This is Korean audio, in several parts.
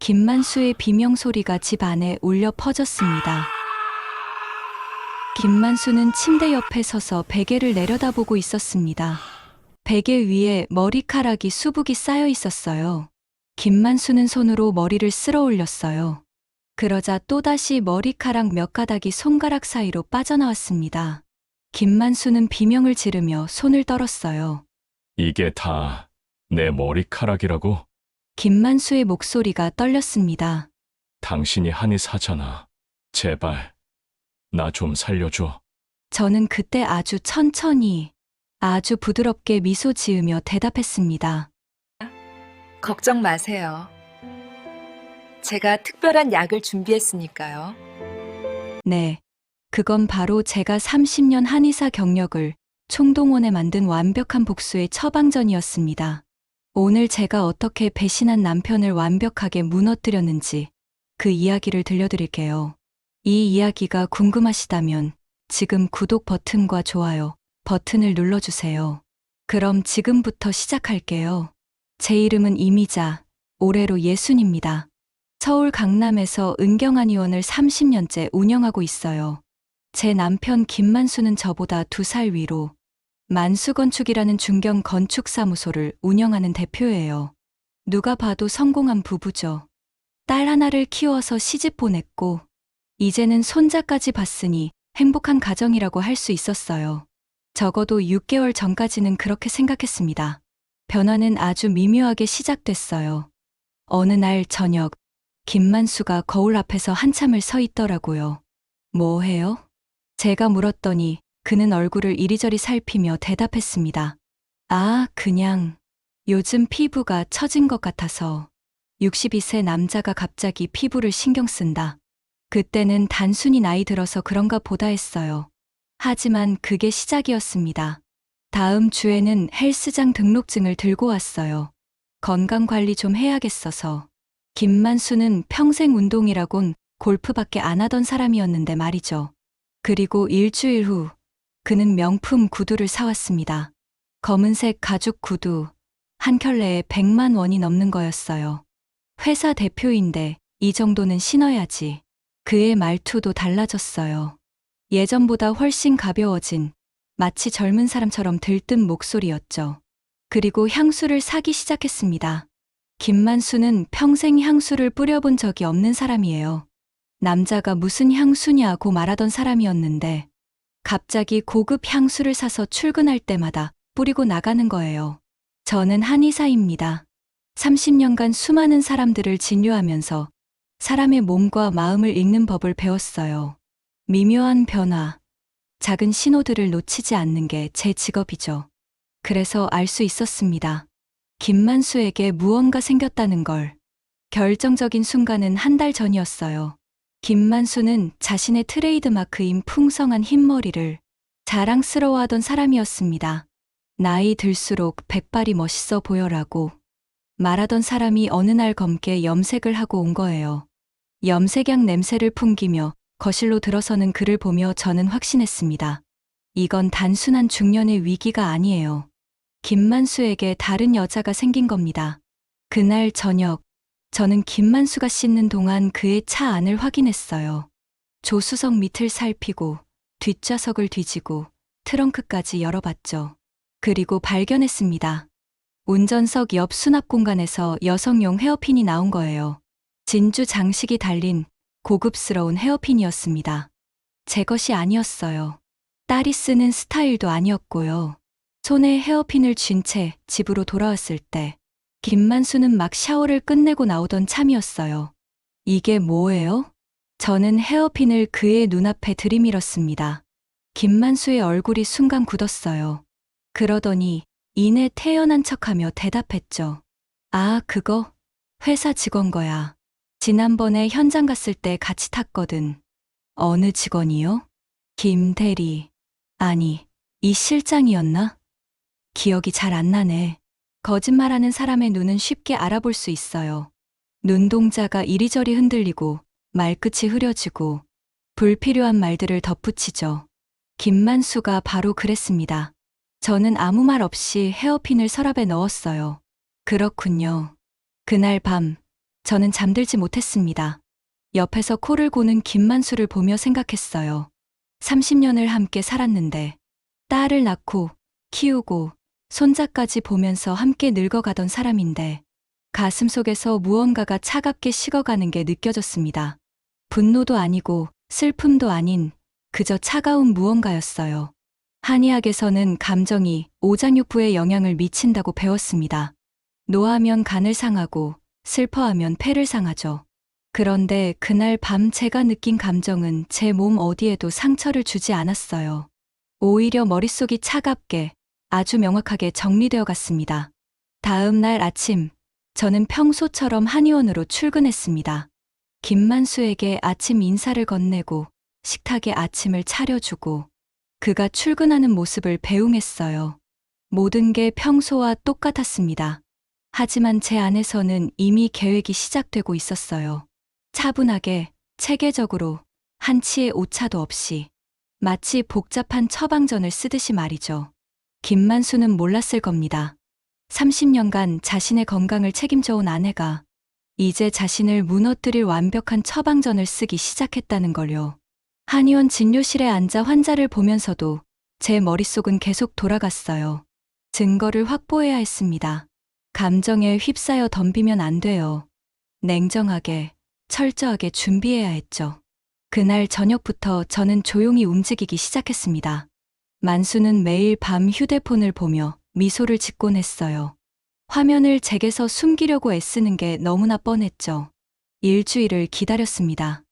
김만수의 비명소리가 집 안에 울려 퍼졌습니다. 김만수는 침대 옆에 서서 베개를 내려다보고 있었습니다. 베개 위에 머리카락이 수북이 쌓여 있었어요. 김만수는 손으로 머리를 쓸어 올렸어요. 그러자 또다시 머리카락 몇 가닥이 손가락 사이로 빠져나왔습니다. 김만수는 비명을 지르며 손을 떨었어요. 이게 다 내 머리카락이라고? 김만수의 목소리가 떨렸습니다. 당신이 한의사잖아. 제발, 나 좀 살려줘. 저는 그때 아주 천천히, 아주 부드럽게 미소 지으며 대답했습니다. 걱정 마세요. 제가 특별한 약을 준비했으니까요. 네, 그건 바로 제가 30년 한의사 경력을 총동원해 만든 완벽한 복수의 처방전이었습니다. 오늘 제가 어떻게 배신한 남편을 완벽하게 무너뜨렸는지 그 이야기를 들려드릴게요. 이 이야기가 궁금하시다면 지금 구독 버튼과 좋아요 버튼을 눌러주세요. 그럼 지금부터 시작할게요. 제 이름은 이미자, 올해로 60입니다. 서울 강남에서 은경한의원을 30년째 운영하고 있어요. 제 남편 김만수는 저보다 2살 위로 만수건축이라는 중견 건축사무소를 운영하는 대표예요. 누가 봐도 성공한 부부죠. 딸 하나를 키워서 시집 보냈고 이제는 손자까지 봤으니 행복한 가정이라고 할 수 있었어요. 적어도 6개월 전까지는 그렇게 생각했습니다. 변화는 아주 미묘하게 시작됐어요. 어느 날 저녁, 김만수가 거울 앞에서 한참을 서 있더라고요. 뭐 해요? 제가 물었더니 그는 얼굴을 이리저리 살피며 대답했습니다. 아, 그냥 요즘 피부가 처진 것 같아서. 62세 남자가 갑자기 피부를 신경 쓴다. 그때는 단순히 나이 들어서 그런가 보다 했어요. 하지만 그게 시작이었습니다. 다음 주에는 헬스장 등록증을 들고 왔어요. 건강관리 좀 해야겠어서. 김만수는 평생 운동이라곤 골프밖에 안 하던 사람이었는데 말이죠. 그리고 일주일 후 그는 명품 구두를 사왔습니다. 검은색 가죽 구두, 한 켤레에 100만 원이 넘는 거였어요. 회사 대표인데 이 정도는 신어야지. 그의 말투도 달라졌어요. 예전보다 훨씬 가벼워진, 마치 젊은 사람처럼 들뜬 목소리였죠. 그리고 향수를 사기 시작했습니다. 김만수는 평생 향수를 뿌려본 적이 없는 사람이에요. 남자가 무슨 향수냐고 말하던 사람이었는데 갑자기 고급 향수를 사서 출근할 때마다 뿌리고 나가는 거예요. 저는 한의사입니다. 30년간 수많은 사람들을 진료하면서 사람의 몸과 마음을 읽는 법을 배웠어요. 미묘한 변화, 작은 신호들을 놓치지 않는 게 제 직업이죠. 그래서 알 수 있었습니다. 김만수에게 무언가 생겼다는 걸. 결정적인 순간은 한 달 전이었어요. 김만수는 자신의 트레이드마크인 풍성한 흰머리를 자랑스러워하던 사람이었습니다. 나이 들수록 백발이 멋있어 보여라고 말하던 사람이 어느 날 검게 염색을 하고 온 거예요. 염색약 냄새를 풍기며 거실로 들어서는 그를 보며 저는 확신했습니다. 이건 단순한 중년의 위기가 아니에요. 김만수에게 다른 여자가 생긴 겁니다. 그날 저녁, 저는 김만수가 씻는 동안 그의 차 안을 확인했어요. 조수석 밑을 살피고 뒷좌석을 뒤지고 트렁크까지 열어봤죠. 그리고 발견했습니다. 운전석 옆 수납 공간에서 여성용 헤어핀이 나온 거예요. 진주 장식이 달린 고급스러운 헤어핀이었습니다. 제 것이 아니었어요. 딸이 쓰는 스타일도 아니었고요. 손에 헤어핀을 쥔 채 집으로 돌아왔을 때 김만수는 막 샤워를 끝내고 나오던 참이었어요. 이게 뭐예요? 저는 헤어핀을 그의 눈앞에 들이밀었습니다. 김만수의 얼굴이 순간 굳었어요. 그러더니 이내 태연한 척하며 대답했죠. 아, 그거? 회사 직원 거야. 지난번에 현장 갔을 때 같이 탔거든. 어느 직원이요? 김 대리. 아니, 이 실장이었나? 기억이 잘 안 나네. 거짓말하는 사람의 눈은 쉽게 알아볼 수 있어요. 눈동자가 이리저리 흔들리고 말끝이 흐려지고 불필요한 말들을 덧붙이죠. 김만수가 바로 그랬습니다. 저는 아무 말 없이 헤어핀을 서랍에 넣었어요. 그렇군요. 그날 밤 저는 잠들지 못했습니다. 옆에서 코를 고는 김만수를 보며 생각했어요. 30년을 함께 살았는데 딸을 낳고 키우고 손자까지 보면서 함께 늙어가던 사람인데 가슴속에서 무언가가 차갑게 식어가는 게 느껴졌습니다. 분노도 아니고 슬픔도 아닌 그저 차가운 무언가였어요. 한의학에서는 감정이 오장육부에 영향을 미친다고 배웠습니다. 노하면 간을 상하고 슬퍼하면 폐를 상하죠. 그런데 그날 밤 제가 느낀 감정은 제 몸 어디에도 상처를 주지 않았어요. 오히려 머릿속이 차갑게 아주 명확하게 정리되어 갔습니다. 다음 날 아침, 저는 평소처럼 한의원으로 출근했습니다. 김만수에게 아침 인사를 건네고 식탁에 아침을 차려주고 그가 출근하는 모습을 배웅했어요. 모든 게 평소와 똑같았습니다. 하지만 제 안에서는 이미 계획이 시작되고 있었어요. 차분하게, 체계적으로, 한치의 오차도 없이, 마치 복잡한 처방전을 쓰듯이 말이죠. 김만수는 몰랐을 겁니다. 30년간 자신의 건강을 책임져온 아내가 이제 자신을 무너뜨릴 완벽한 처방전을 쓰기 시작했다는 걸요. 한의원 진료실에 앉아 환자를 보면서도 제 머릿속은 계속 돌아갔어요. 증거를 확보해야 했습니다. 감정에 휩싸여 덤비면 안 돼요. 냉정하게, 철저하게 준비해야 했죠. 그날 저녁부터 저는 조용히 움직이기 시작했습니다. 만수는 매일 밤 휴대폰을 보며 미소를 짓곤 했어요. 화면을 제게서 숨기려고 애쓰는 게 너무나 뻔했죠. 일주일을 기다렸습니다.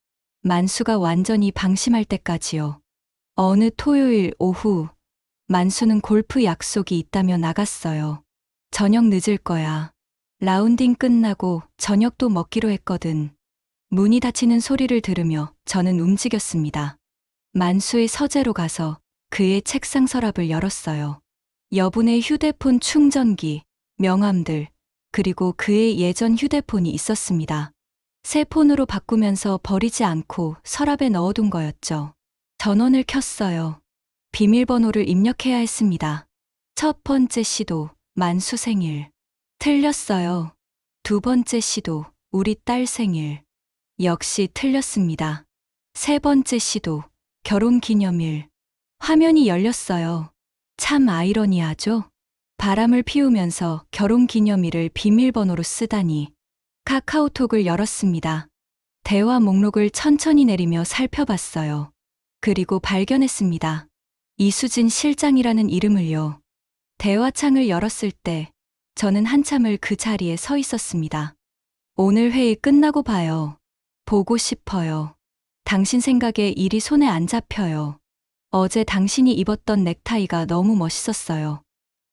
만수가 완전히 방심할 때까지요. 어느 토요일 오후, 만수는 골프 약속이 있다며 나갔어요. 저녁 늦을 거야. 라운딩 끝나고 저녁도 먹기로 했거든. 문이 닫히는 소리를 들으며 저는 움직였습니다. 만수의 서재로 가서 그의 책상 서랍을 열었어요. 여분의 휴대폰 충전기, 명함들, 그리고 그의 예전 휴대폰이 있었습니다. 새 폰으로 바꾸면서 버리지 않고 서랍에 넣어둔 거였죠. 전원을 켰어요. 비밀번호를 입력해야 했습니다. 첫 번째 시도, 만수 생일. 틀렸어요. 두 번째 시도, 우리 딸 생일. 역시 틀렸습니다. 세 번째 시도, 결혼 기념일. 화면이 열렸어요. 참 아이러니하죠? 바람을 피우면서 결혼 기념일을 비밀번호로 쓰다니. 카카오톡을 열었습니다. 대화 목록을 천천히 내리며 살펴봤어요. 그리고 발견했습니다. 이수진 실장이라는 이름을요. 대화창을 열었을 때 저는 한참을 그 자리에 서 있었습니다. 오늘 회의 끝나고 봐요. 보고 싶어요. 당신 생각에 일이 손에 안 잡혀요. 어제 당신이 입었던 넥타이가 너무 멋있었어요.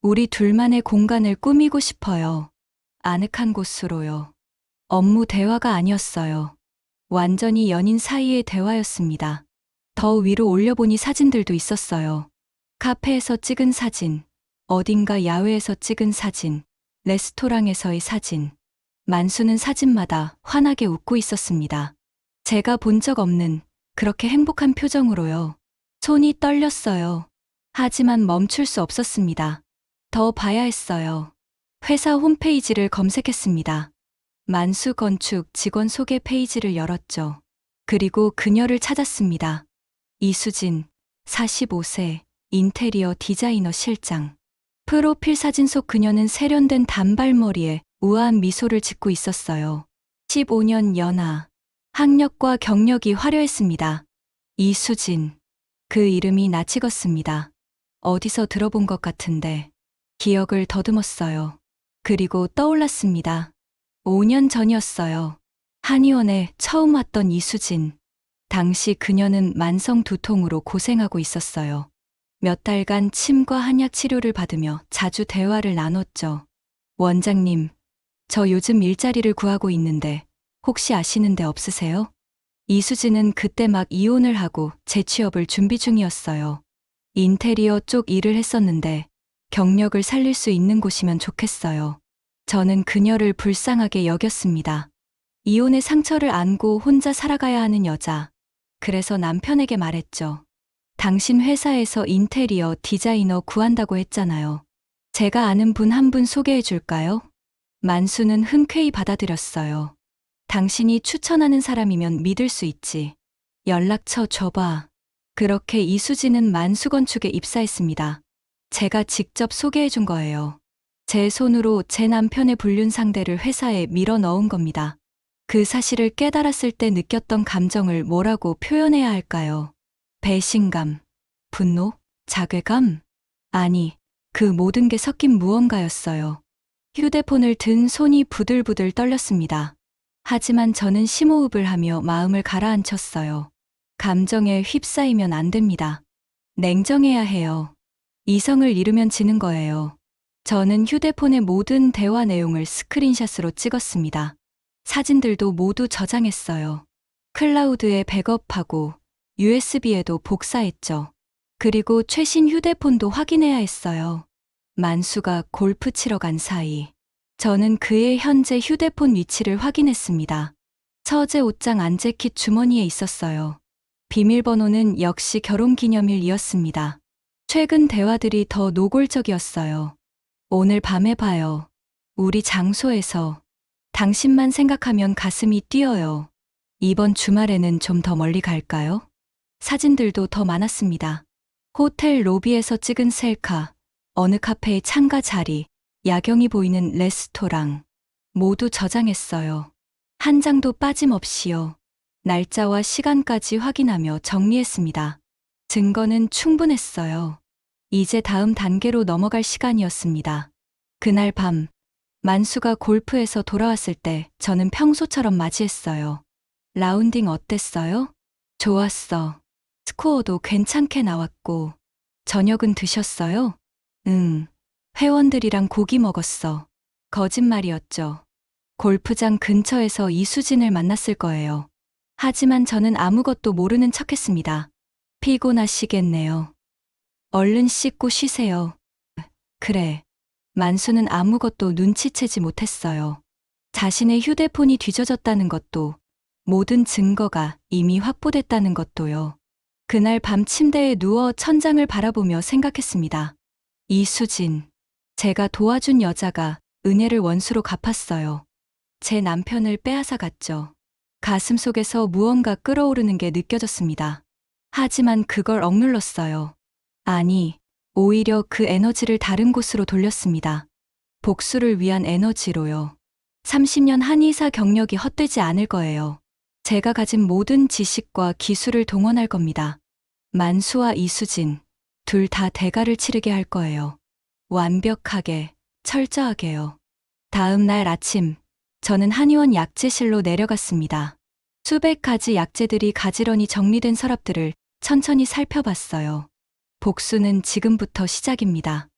우리 둘만의 공간을 꾸미고 싶어요. 아늑한 곳으로요. 업무 대화가 아니었어요. 완전히 연인 사이의 대화였습니다. 더 위로 올려보니 사진들도 있었어요. 카페에서 찍은 사진, 어딘가 야외에서 찍은 사진, 레스토랑에서의 사진. 만수는 사진마다 환하게 웃고 있었습니다. 제가 본 적 없는 그렇게 행복한 표정으로요. 손이 떨렸어요. 하지만 멈출 수 없었습니다. 더 봐야 했어요. 회사 홈페이지를 검색했습니다. 만수 건축 직원 소개 페이지를 열었죠. 그리고 그녀를 찾았습니다. 이수진, 45세, 인테리어 디자이너 실장. 프로필 사진 속 그녀는 세련된 단발머리에 우아한 미소를 짓고 있었어요. 15년 연하. 학력과 경력이 화려했습니다. 이수진. 그 이름이 낯익었습니다. 어디서 들어본 것 같은데 기억을 더듬었어요. 그리고 떠올랐습니다. 5년 전이었어요. 한의원에 처음 왔던 이수진. 당시 그녀는 만성 두통으로 고생하고 있었어요. 몇 달간 침과 한약 치료를 받으며 자주 대화를 나눴죠. 원장님, 저 요즘 일자리를 구하고 있는데 혹시 아시는 데 없으세요? 이수진은 그때 막 이혼을 하고 재취업을 준비 중이었어요. 인테리어 쪽 일을 했었는데 경력을 살릴 수 있는 곳이면 좋겠어요. 저는 그녀를 불쌍하게 여겼습니다. 이혼의 상처를 안고 혼자 살아가야 하는 여자. 그래서 남편에게 말했죠. 당신 회사에서 인테리어 디자이너 구한다고 했잖아요. 제가 아는 분 한 분 소개해 줄까요? 만수는 흔쾌히 받아들였어요. 당신이 추천하는 사람이면 믿을 수 있지. 연락처 줘봐. 그렇게 이수진은 만수건축에 입사했습니다. 제가 직접 소개해 준 거예요. 제 손으로 제 남편의 불륜 상대를 회사에 밀어 넣은 겁니다. 그 사실을 깨달았을 때 느꼈던 감정을 뭐라고 표현해야 할까요? 배신감, 분노, 자괴감? 아니, 그 모든 게 섞인 무언가였어요. 휴대폰을 든 손이 부들부들 떨렸습니다. 하지만 저는 심호흡을 하며 마음을 가라앉혔어요. 감정에 휩싸이면 안 됩니다. 냉정해야 해요. 이성을 잃으면 지는 거예요. 저는 휴대폰의 모든 대화 내용을 스크린샷으로 찍었습니다. 사진들도 모두 저장했어요. 클라우드에 백업하고 USB에도 복사했죠. 그리고 최신 휴대폰도 확인해야 했어요. 만수가 골프 치러 간 사이, 저는 그의 현재 휴대폰 위치를 확인했습니다. 서재 옷장 안재킷 주머니에 있었어요. 비밀번호는 역시 결혼기념일이었습니다. 최근 대화들이 더 노골적이었어요. 오늘 밤에 봐요. 우리 장소에서. 당신만 생각하면 가슴이 뛰어요. 이번 주말에는 좀 더 멀리 갈까요? 사진들도 더 많았습니다. 호텔 로비에서 찍은 셀카, 어느 카페의 창가 자리, 야경이 보이는 레스토랑. 모두 저장했어요. 한 장도 빠짐없이요. 날짜와 시간까지 확인하며 정리했습니다. 증거는 충분했어요. 이제 다음 단계로 넘어갈 시간이었습니다. 그날 밤, 만수가 골프에서 돌아왔을 때 저는 평소처럼 맞이했어요. 라운딩 어땠어요? 좋았어. 스코어도 괜찮게 나왔고. 저녁은 드셨어요? 응. 회원들이랑 고기 먹었어. 거짓말이었죠. 골프장 근처에서 이수진을 만났을 거예요. 하지만 저는 아무것도 모르는 척했습니다. 피곤하시겠네요. 얼른 씻고 쉬세요. 그래. 만수는 아무것도 눈치채지 못했어요. 자신의 휴대폰이 뒤져졌다는 것도, 모든 증거가 이미 확보됐다는 것도요. 그날 밤 침대에 누워 천장을 바라보며 생각했습니다. 이수진. 제가 도와준 여자가 은혜를 원수로 갚았어요. 제 남편을 빼앗아 갔죠. 가슴속에서 무언가 끓어오르는 게 느껴졌습니다. 하지만 그걸 억눌렀어요. 아니, 오히려 그 에너지를 다른 곳으로 돌렸습니다. 복수를 위한 에너지로요. 30년 한의사 경력이 헛되지 않을 거예요. 제가 가진 모든 지식과 기술을 동원할 겁니다. 만수와 이수진, 둘 다 대가를 치르게 할 거예요. 완벽하게, 철저하게요. 다음 날 아침, 저는 한의원 약재실로 내려갔습니다. 수백 가지 약재들이 가지런히 정리된 서랍들을 천천히 살펴봤어요. 복수는 지금부터 시작입니다.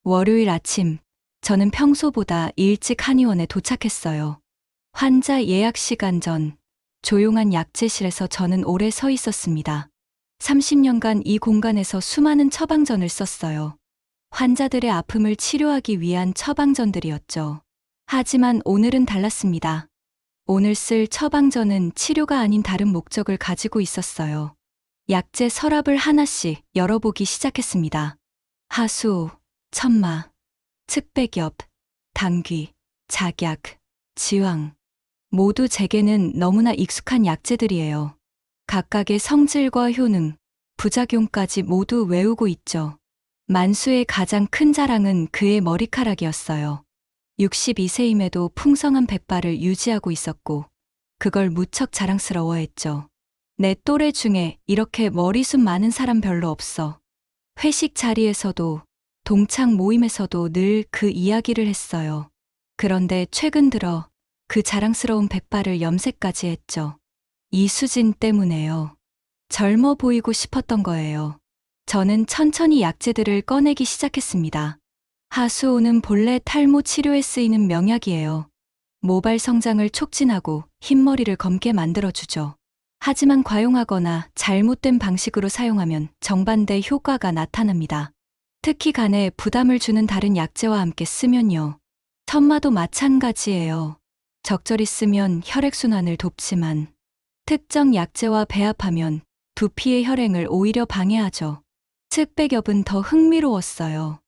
월요일 아침, 저는 평소보다 일찍 한의원에 도착했어요. 환자 예약 시간 전, 조용한 약재실에서 저는 오래 서 있었습니다. 30년간 이 공간에서 수많은 처방전을 썼어요. 환자들의 아픔을 치료하기 위한 처방전들이었죠. 하지만 오늘은 달랐습니다. 오늘 쓸 처방전은 치료가 아닌 다른 목적을 가지고 있었어요. 약재 서랍을 하나씩 열어보기 시작했습니다. 하수, 천마, 측백엽, 당귀, 작약, 지황. 모두 제게는 너무나 익숙한 약재들이에요. 각각의 성질과 효능, 부작용까지 모두 외우고 있죠. 만수의 가장 큰 자랑은 그의 머리카락이었어요. 62세임에도 풍성한 백발을 유지하고 있었고, 그걸 무척 자랑스러워했죠. 내 또래 중에 이렇게 머리숱 많은 사람 별로 없어. 회식 자리에서도, 동창 모임에서도 늘 그 이야기를 했어요. 그런데 최근 들어 그 자랑스러운 백발을 염색까지 했죠. 이수진 때문에요. 젊어 보이고 싶었던 거예요. 저는 천천히 약재들을 꺼내기 시작했습니다. 하수오는 본래 탈모 치료에 쓰이는 명약이에요. 모발 성장을 촉진하고 흰머리를 검게 만들어주죠. 하지만 과용하거나 잘못된 방식으로 사용하면 정반대 효과가 나타납니다. 특히 간에 부담을 주는 다른 약재와 함께 쓰면요. 천마도 마찬가지예요. 적절히 쓰면 혈액순환을 돕지만 특정 약재와 배합하면 두피의 혈행을 오히려 방해하죠. 측백엽은 더 흥미로웠어요.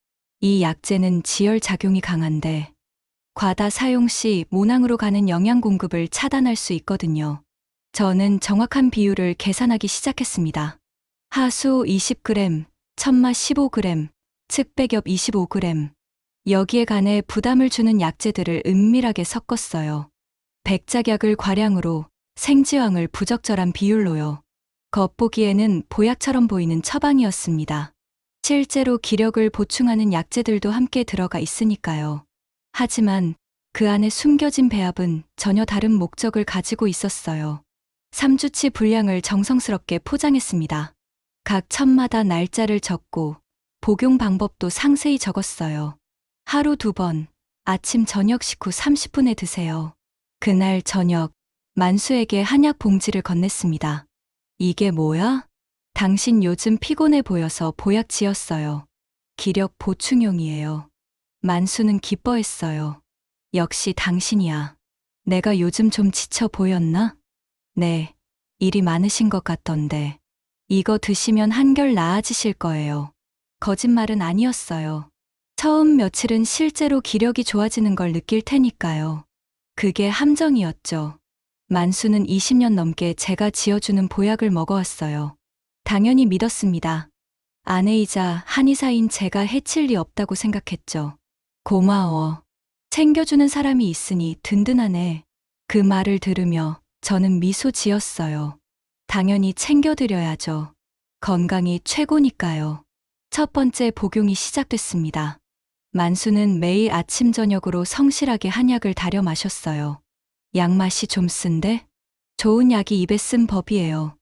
이 약재는 지혈작용이 강한데 과다 사용 시 모낭으로 가는 영양 공급을 차단할 수 있거든요. 저는 정확한 비율을 계산하기 시작했습니다. 하수 20g, 천마 15g, 측백엽 25g. 여기에 간에 부담을 주는 약재들을 은밀하게 섞었어요. 백작약을 과량으로, 생지황을 부적절한 비율로요. 겉보기에는 보약처럼 보이는 처방이었습니다. 실제로 기력을 보충하는 약재들도 함께 들어가 있으니까요. 하지만 그 안에 숨겨진 배합은 전혀 다른 목적을 가지고 있었어요. 3주치 분량을 정성스럽게 포장했습니다. 각 첩마다 날짜를 적고 복용 방법도 상세히 적었어요. 하루 2번, 아침 저녁 식후 30분에 드세요. 그날 저녁, 만수에게 한약 봉지를 건넸습니다. 이게 뭐야? 당신 요즘 피곤해 보여서 보약 지었어요. 기력 보충용이에요. 만수는 기뻐했어요. 역시 당신이야. 내가 요즘 좀 지쳐 보였나? 네, 일이 많으신 것 같던데. 이거 드시면 한결 나아지실 거예요. 거짓말은 아니었어요. 처음 며칠은 실제로 기력이 좋아지는 걸 느낄 테니까요. 그게 함정이었죠. 만수는 20년 넘게 제가 지어주는 보약을 먹어왔어요. 당연히 믿었습니다. 아내이자 한의사인 제가 해칠 리 없다고 생각했죠. 고마워. 챙겨주는 사람이 있으니 든든하네. 그 말을 들으며 저는 미소 지었어요. 당연히 챙겨드려야죠. 건강이 최고니까요. 첫 번째 복용이 시작됐습니다. 만수는 매일 아침 저녁으로 성실하게 한약을 달여 마셨어요. 약 맛이 좀 쓴데? 좋은 약이 입에 쓴 법이에요.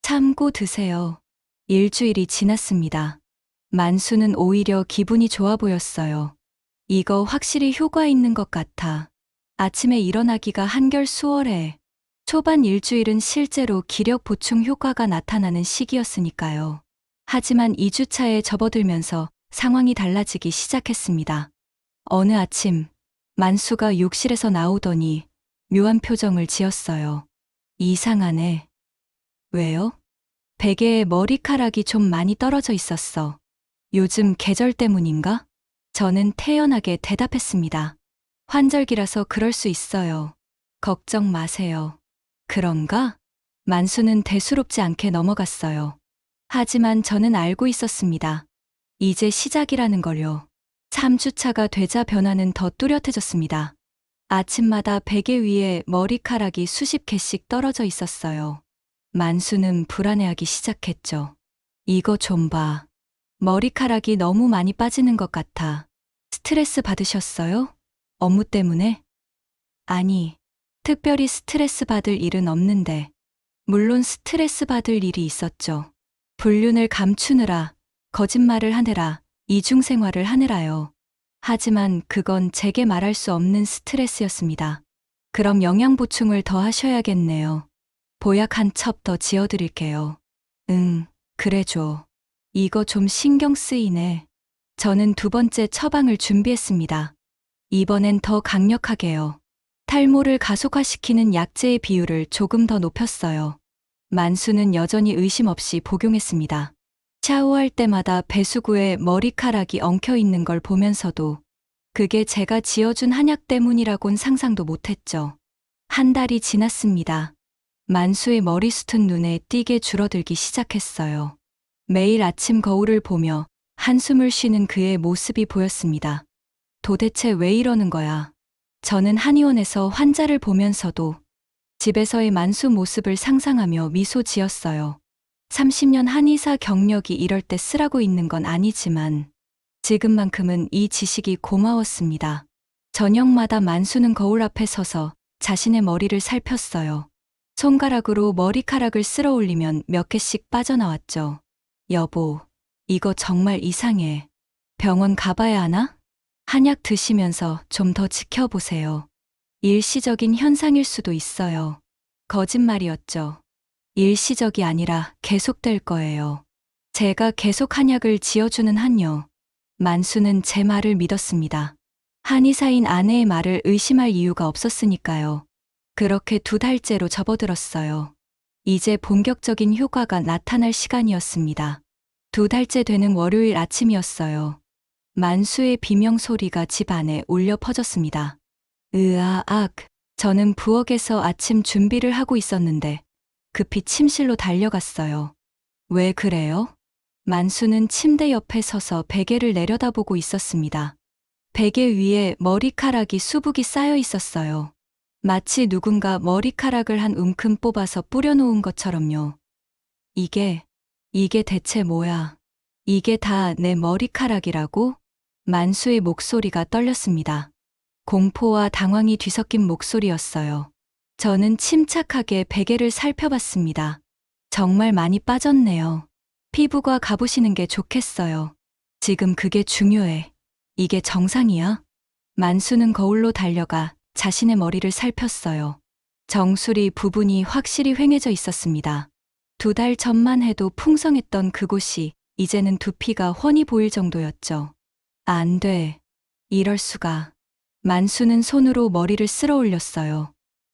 참고 드세요. 일주일이 지났습니다. 만수는 오히려 기분이 좋아 보였어요. 이거 확실히 효과 있는 것 같아. 아침에 일어나기가 한결 수월해. 초반 일주일은 실제로 기력 보충 효과가 나타나는 시기였으니까요. 하지만 2주차에 접어들면서 상황이 달라지기 시작했습니다. 어느 아침, 만수가 욕실에서 나오더니 묘한 표정을 지었어요. 이상하네. 왜요? 베개에 머리카락이 좀 많이 떨어져 있었어. 요즘 계절 때문인가? 저는 태연하게 대답했습니다. 환절기라서 그럴 수 있어요. 걱정 마세요. 그런가? 만수는 대수롭지 않게 넘어갔어요. 하지만 저는 알고 있었습니다. 이제 시작이라는 걸요. 3주차가 되자 변화는 더 뚜렷해졌습니다. 아침마다 베개 위에 머리카락이 수십 개씩 떨어져 있었어요. 만수는 불안해하기 시작했죠. 이거 좀 봐. 머리카락이 너무 많이 빠지는 것 같아. 스트레스 받으셨어요? 업무 때문에? 아니, 특별히 스트레스 받을 일은 없는데. 물론 스트레스 받을 일이 있었죠. 불륜을 감추느라, 거짓말을 하느라, 이중생활을 하느라요. 하지만 그건 제게 말할 수 없는 스트레스였습니다. 그럼 영양 보충을 더 하셔야겠네요. 보약 한 첩 더 지어드릴게요. 응, 그래줘. 이거 좀 신경 쓰이네. 저는 두 번째 처방을 준비했습니다. 이번엔 더 강력하게요. 탈모를 가속화시키는 약재의 비율을 조금 더 높였어요. 만수는 여전히 의심 없이 복용했습니다. 샤워할 때마다 배수구에 머리카락이 엉켜 있는 걸 보면서도 그게 제가 지어준 한약 때문이라곤 상상도 못했죠. 한 달이 지났습니다. 만수의 머리숱은 눈에 띄게 줄어들기 시작했어요. 매일 아침 거울을 보며 한숨을 쉬는 그의 모습이 보였습니다. 도대체 왜 이러는 거야? 저는 한의원에서 환자를 보면서도 집에서의 만수 모습을 상상하며 미소 지었어요. 30년 한의사 경력이 이럴 때 쓰라고 있는 건 아니지만 지금만큼은 이 지식이 고마웠습니다. 저녁마다 만수는 거울 앞에 서서 자신의 머리를 살폈어요. 손가락으로 머리카락을 쓸어 올리면 몇 개씩 빠져나왔죠. 여보, 이거 정말 이상해. 병원 가봐야 하나? 한약 드시면서 좀 더 지켜보세요. 일시적인 현상일 수도 있어요. 거짓말이었죠. 일시적이 아니라 계속될 거예요. 제가 계속 한약을 지어주는 한요. 만수는 제 말을 믿었습니다. 한의사인 아내의 말을 의심할 이유가 없었으니까요. 그렇게 2달째로 접어들었어요. 이제 본격적인 효과가 나타날 시간이었습니다. 2달째 되는 월요일 아침이었어요. 만수의 비명 소리가 집 안에 울려 퍼졌습니다. 으아악. 저는 부엌에서 아침 준비를 하고 있었는데 급히 침실로 달려갔어요. 왜 그래요? 만수는 침대 옆에 서서 베개를 내려다보고 있었습니다. 베개 위에 머리카락이 수북이 쌓여 있었어요. 마치 누군가 머리카락을 한 움큼 뽑아서 뿌려놓은 것처럼요. 이게 대체 뭐야? 이게 다 내 머리카락이라고? 만수의 목소리가 떨렸습니다. 공포와 당황이 뒤섞인 목소리였어요. 저는 침착하게 베개를 살펴봤습니다. 정말 많이 빠졌네요. 피부과 가보시는 게 좋겠어요. 지금 그게 중요해. 이게 정상이야? 만수는 거울로 달려가 자신의 머리를 살폈어요. 정수리 부분이 확실히 휑해져 있었습니다. 2달 전만 해도 풍성했던 그곳이 이제는 두피가 훤히 보일 정도였죠. 안 돼. 이럴 수가. 만수는 손으로 머리를 쓸어 올렸어요.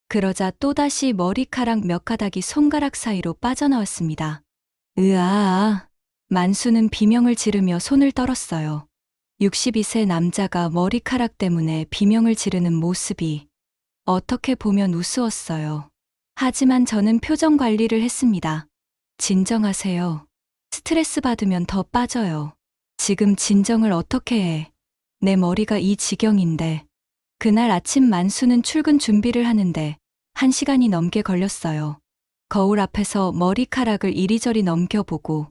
그러자 또다시 머리카락 몇 가닥이 손가락 사이로 빠져나왔습니다. 으아. 만수는 비명을 지르며 손을 떨었어요. 62세 남자가 머리카락 때문에 비명을 지르는 모습이 어떻게 보면 우스웠어요. 하지만 저는 표정 관리를 했습니다. 진정하세요. 스트레스 받으면 더 빠져요. 지금 진정을 어떻게 해. 내 머리가 이 지경인데. 그날 아침 만수는 출근 준비를 하는데 1시간이 넘게 걸렸어요. 거울 앞에서 머리카락을 이리저리 넘겨보고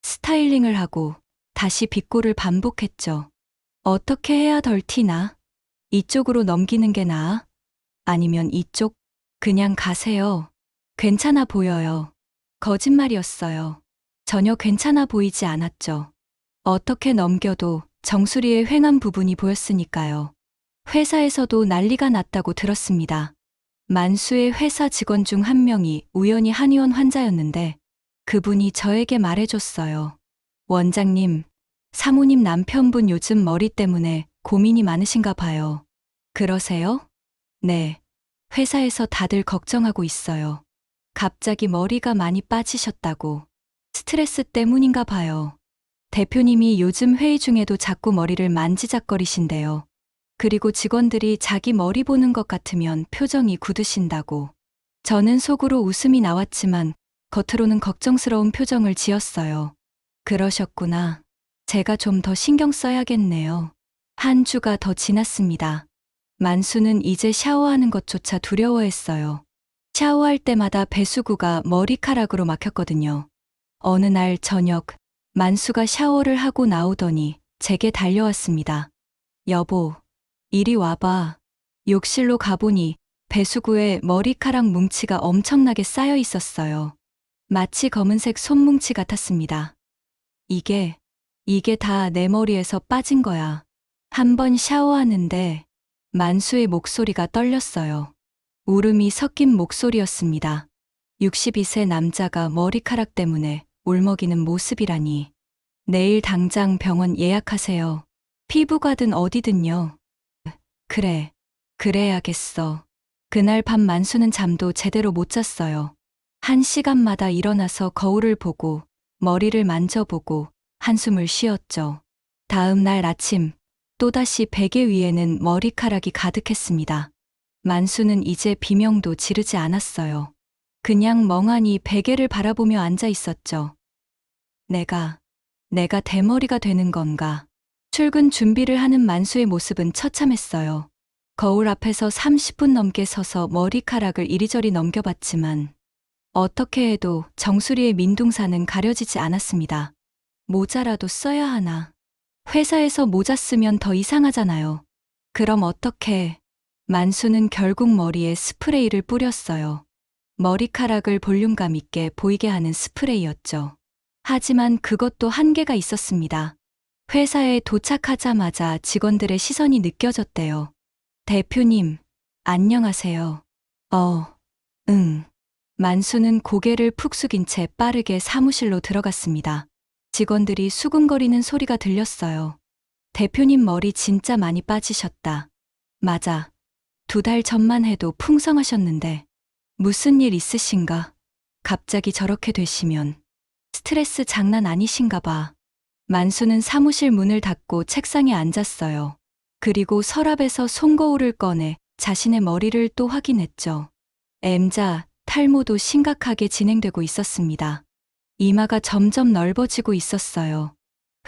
스타일링을 하고 다시 빗고를 반복했죠. 어떻게 해야 덜 티나? 이쪽으로 넘기는 게 나아? 아니면 이쪽? 그냥 가세요. 괜찮아 보여요. 거짓말이었어요. 전혀 괜찮아 보이지 않았죠. 어떻게 넘겨도 정수리의 휑한 부분이 보였으니까요. 회사에서도 난리가 났다고 들었습니다. 만수의 회사 직원 중 한 명이 우연히 한의원 환자였는데 그분이 저에게 말해줬어요. 원장님, 사모님 남편분 요즘 머리 때문에 고민이 많으신가 봐요. 그러세요? 네. 회사에서 다들 걱정하고 있어요. 갑자기 머리가 많이 빠지셨다고. 스트레스 때문인가 봐요. 대표님이 요즘 회의 중에도 자꾸 머리를 만지작거리신대요. 그리고 직원들이 자기 머리 보는 것 같으면 표정이 굳으신다고. 저는 속으로 웃음이 나왔지만 겉으로는 걱정스러운 표정을 지었어요. 그러셨구나. 제가 좀 더 신경 써야겠네요. 한 주가 더 지났습니다. 만수는 이제 샤워하는 것조차 두려워했어요. 샤워할 때마다 배수구가 머리카락으로 막혔거든요. 어느 날 저녁, 만수가 샤워를 하고 나오더니 제게 달려왔습니다. 여보, 이리 와봐. 욕실로 가보니 배수구에 머리카락 뭉치가 엄청나게 쌓여 있었어요. 마치 검은색 손뭉치 같았습니다. 이게 다 내 머리에서 빠진 거야. 한 번 샤워하는데 만수의 목소리가 떨렸어요. 울음이 섞인 목소리였습니다. 62세 남자가 머리카락 때문에 울먹이는 모습이라니. 내일 당장 병원 예약하세요. 피부과든 어디든요. 그래, 그래야겠어. 그날 밤 만수는 잠도 제대로 못 잤어요. 1시간마다 일어나서 거울을 보고 머리를 만져보고 한숨을 쉬었죠. 다음 날 아침, 또다시 베개 위에는 머리카락이 가득했습니다. 만수는 이제 비명도 지르지 않았어요. 그냥 멍하니 베개를 바라보며 앉아 있었죠. 내가 대머리가 되는 건가? 출근 준비를 하는 만수의 모습은 처참했어요. 거울 앞에서 30분 넘게 서서 머리카락을 이리저리 넘겨봤지만 어떻게 해도 정수리의 민둥사는 가려지지 않았습니다. 모자라도 써야 하나? 회사에서 모자 쓰면 더 이상하잖아요. 그럼 어떡해? 만수는 결국 머리에 스프레이를 뿌렸어요. 머리카락을 볼륨감 있게 보이게 하는 스프레이였죠. 하지만 그것도 한계가 있었습니다. 회사에 도착하자마자 직원들의 시선이 느껴졌대요. 대표님, 안녕하세요. 응. 만수는 고개를 푹 숙인 채 빠르게 사무실로 들어갔습니다. 직원들이 수근거리는 소리가 들렸어요. 대표님 머리 진짜 많이 빠지셨다. 맞아. 2달 전만 해도 풍성하셨는데 무슨 일 있으신가? 갑자기 저렇게 되시면 스트레스 장난 아니신가 봐. 만수는 사무실 문을 닫고 책상에 앉았어요. 그리고 서랍에서 손거울을 꺼내 자신의 머리를 또 확인했죠. M자, 탈모도 심각하게 진행되고 있었습니다. 이마가 점점 넓어지고 있었어요.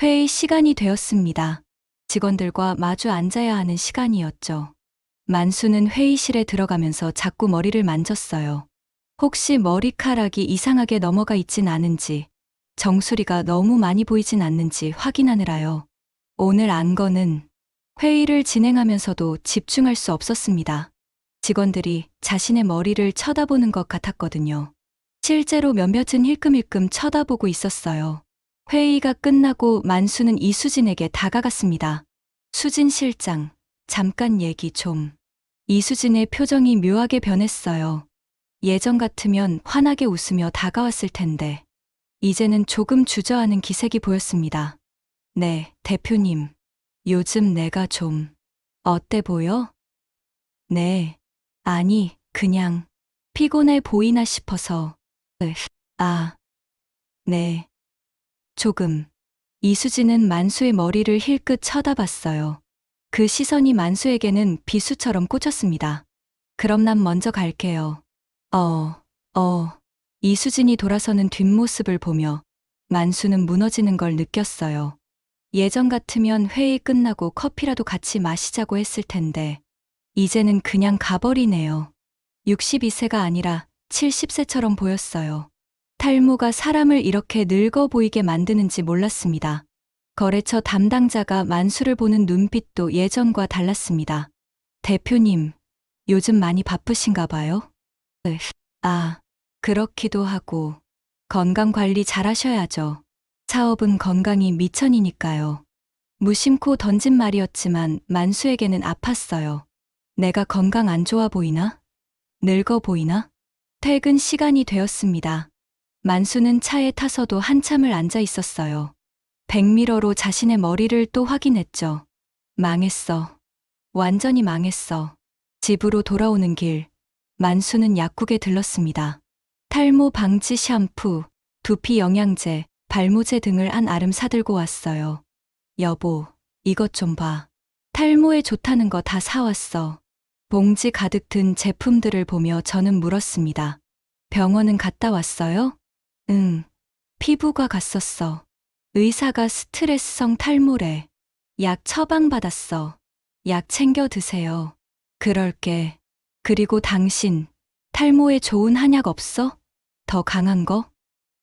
회의 시간이 되었습니다. 직원들과 마주 앉아야 하는 시간이었죠. 만수는 회의실에 들어가면서 자꾸 머리를 만졌어요. 혹시 머리카락이 이상하게 넘어가 있진 않은지, 정수리가 너무 많이 보이진 않는지 확인하느라요. 오늘 안 거는 회의를 진행하면서도 집중할 수 없었습니다. 직원들이 자신의 머리를 쳐다보는 것 같았거든요. 실제로 몇몇은 힐끔힐끔 쳐다보고 있었어요. 회의가 끝나고 만수는 이수진에게 다가갔습니다. 수진 실장, 잠깐 얘기 좀. 이수진의 표정이 묘하게 변했어요. 예전 같으면 환하게 웃으며 다가왔을 텐데, 이제는 조금 주저하는 기색이 보였습니다. 네, 대표님. 요즘 내가 좀, 어때 보여? 네. 아니, 그냥, 피곤해 보이나 싶어서. 네. 조금. 이수진은 만수의 머리를 힐끗 쳐다봤어요. 그 시선이 만수에게는 비수처럼 꽂혔습니다. 그럼 난 먼저 갈게요. 이수진이 돌아서는 뒷모습을 보며 만수는 무너지는 걸 느꼈어요. 예전 같으면 회의 끝나고 커피라도 같이 마시자고 했을 텐데, 이제는 그냥 가버리네요. 62세가 아니라 70세처럼 보였어요. 탈모가 사람을 이렇게 늙어 보이게 만드는지 몰랐습니다. 거래처 담당자가 만수를 보는 눈빛도 예전과 달랐습니다. 대표님, 요즘 많이 바쁘신가 봐요? 그렇기도 하고, 건강 관리 잘하셔야죠. 사업은 건강이 미천이니까요. 무심코 던진 말이었지만 만수에게는 아팠어요. 내가 건강 안 좋아 보이나? 늙어 보이나? 퇴근 시간이 되었습니다. 만수는 차에 타서도 한참을 앉아 있었어요. 백미러로 자신의 머리를 또 확인했죠. 망했어. 완전히 망했어. 집으로 돌아오는 길, 만수는 약국에 들렀습니다. 탈모 방지 샴푸, 두피 영양제, 발모제 등을 한 알음 사들고 왔어요. 여보, 이것 좀 봐. 탈모에 좋다는 거 다 사왔어. 봉지 가득 든 제품들을 보며 저는 물었습니다. 병원은 갔다 왔어요? 응. 피부과 갔었어. 의사가 스트레스성 탈모래. 약 처방받았어. 약 챙겨 드세요. 그럴게. 그리고 당신, 탈모에 좋은 한약 없어? 더 강한 거?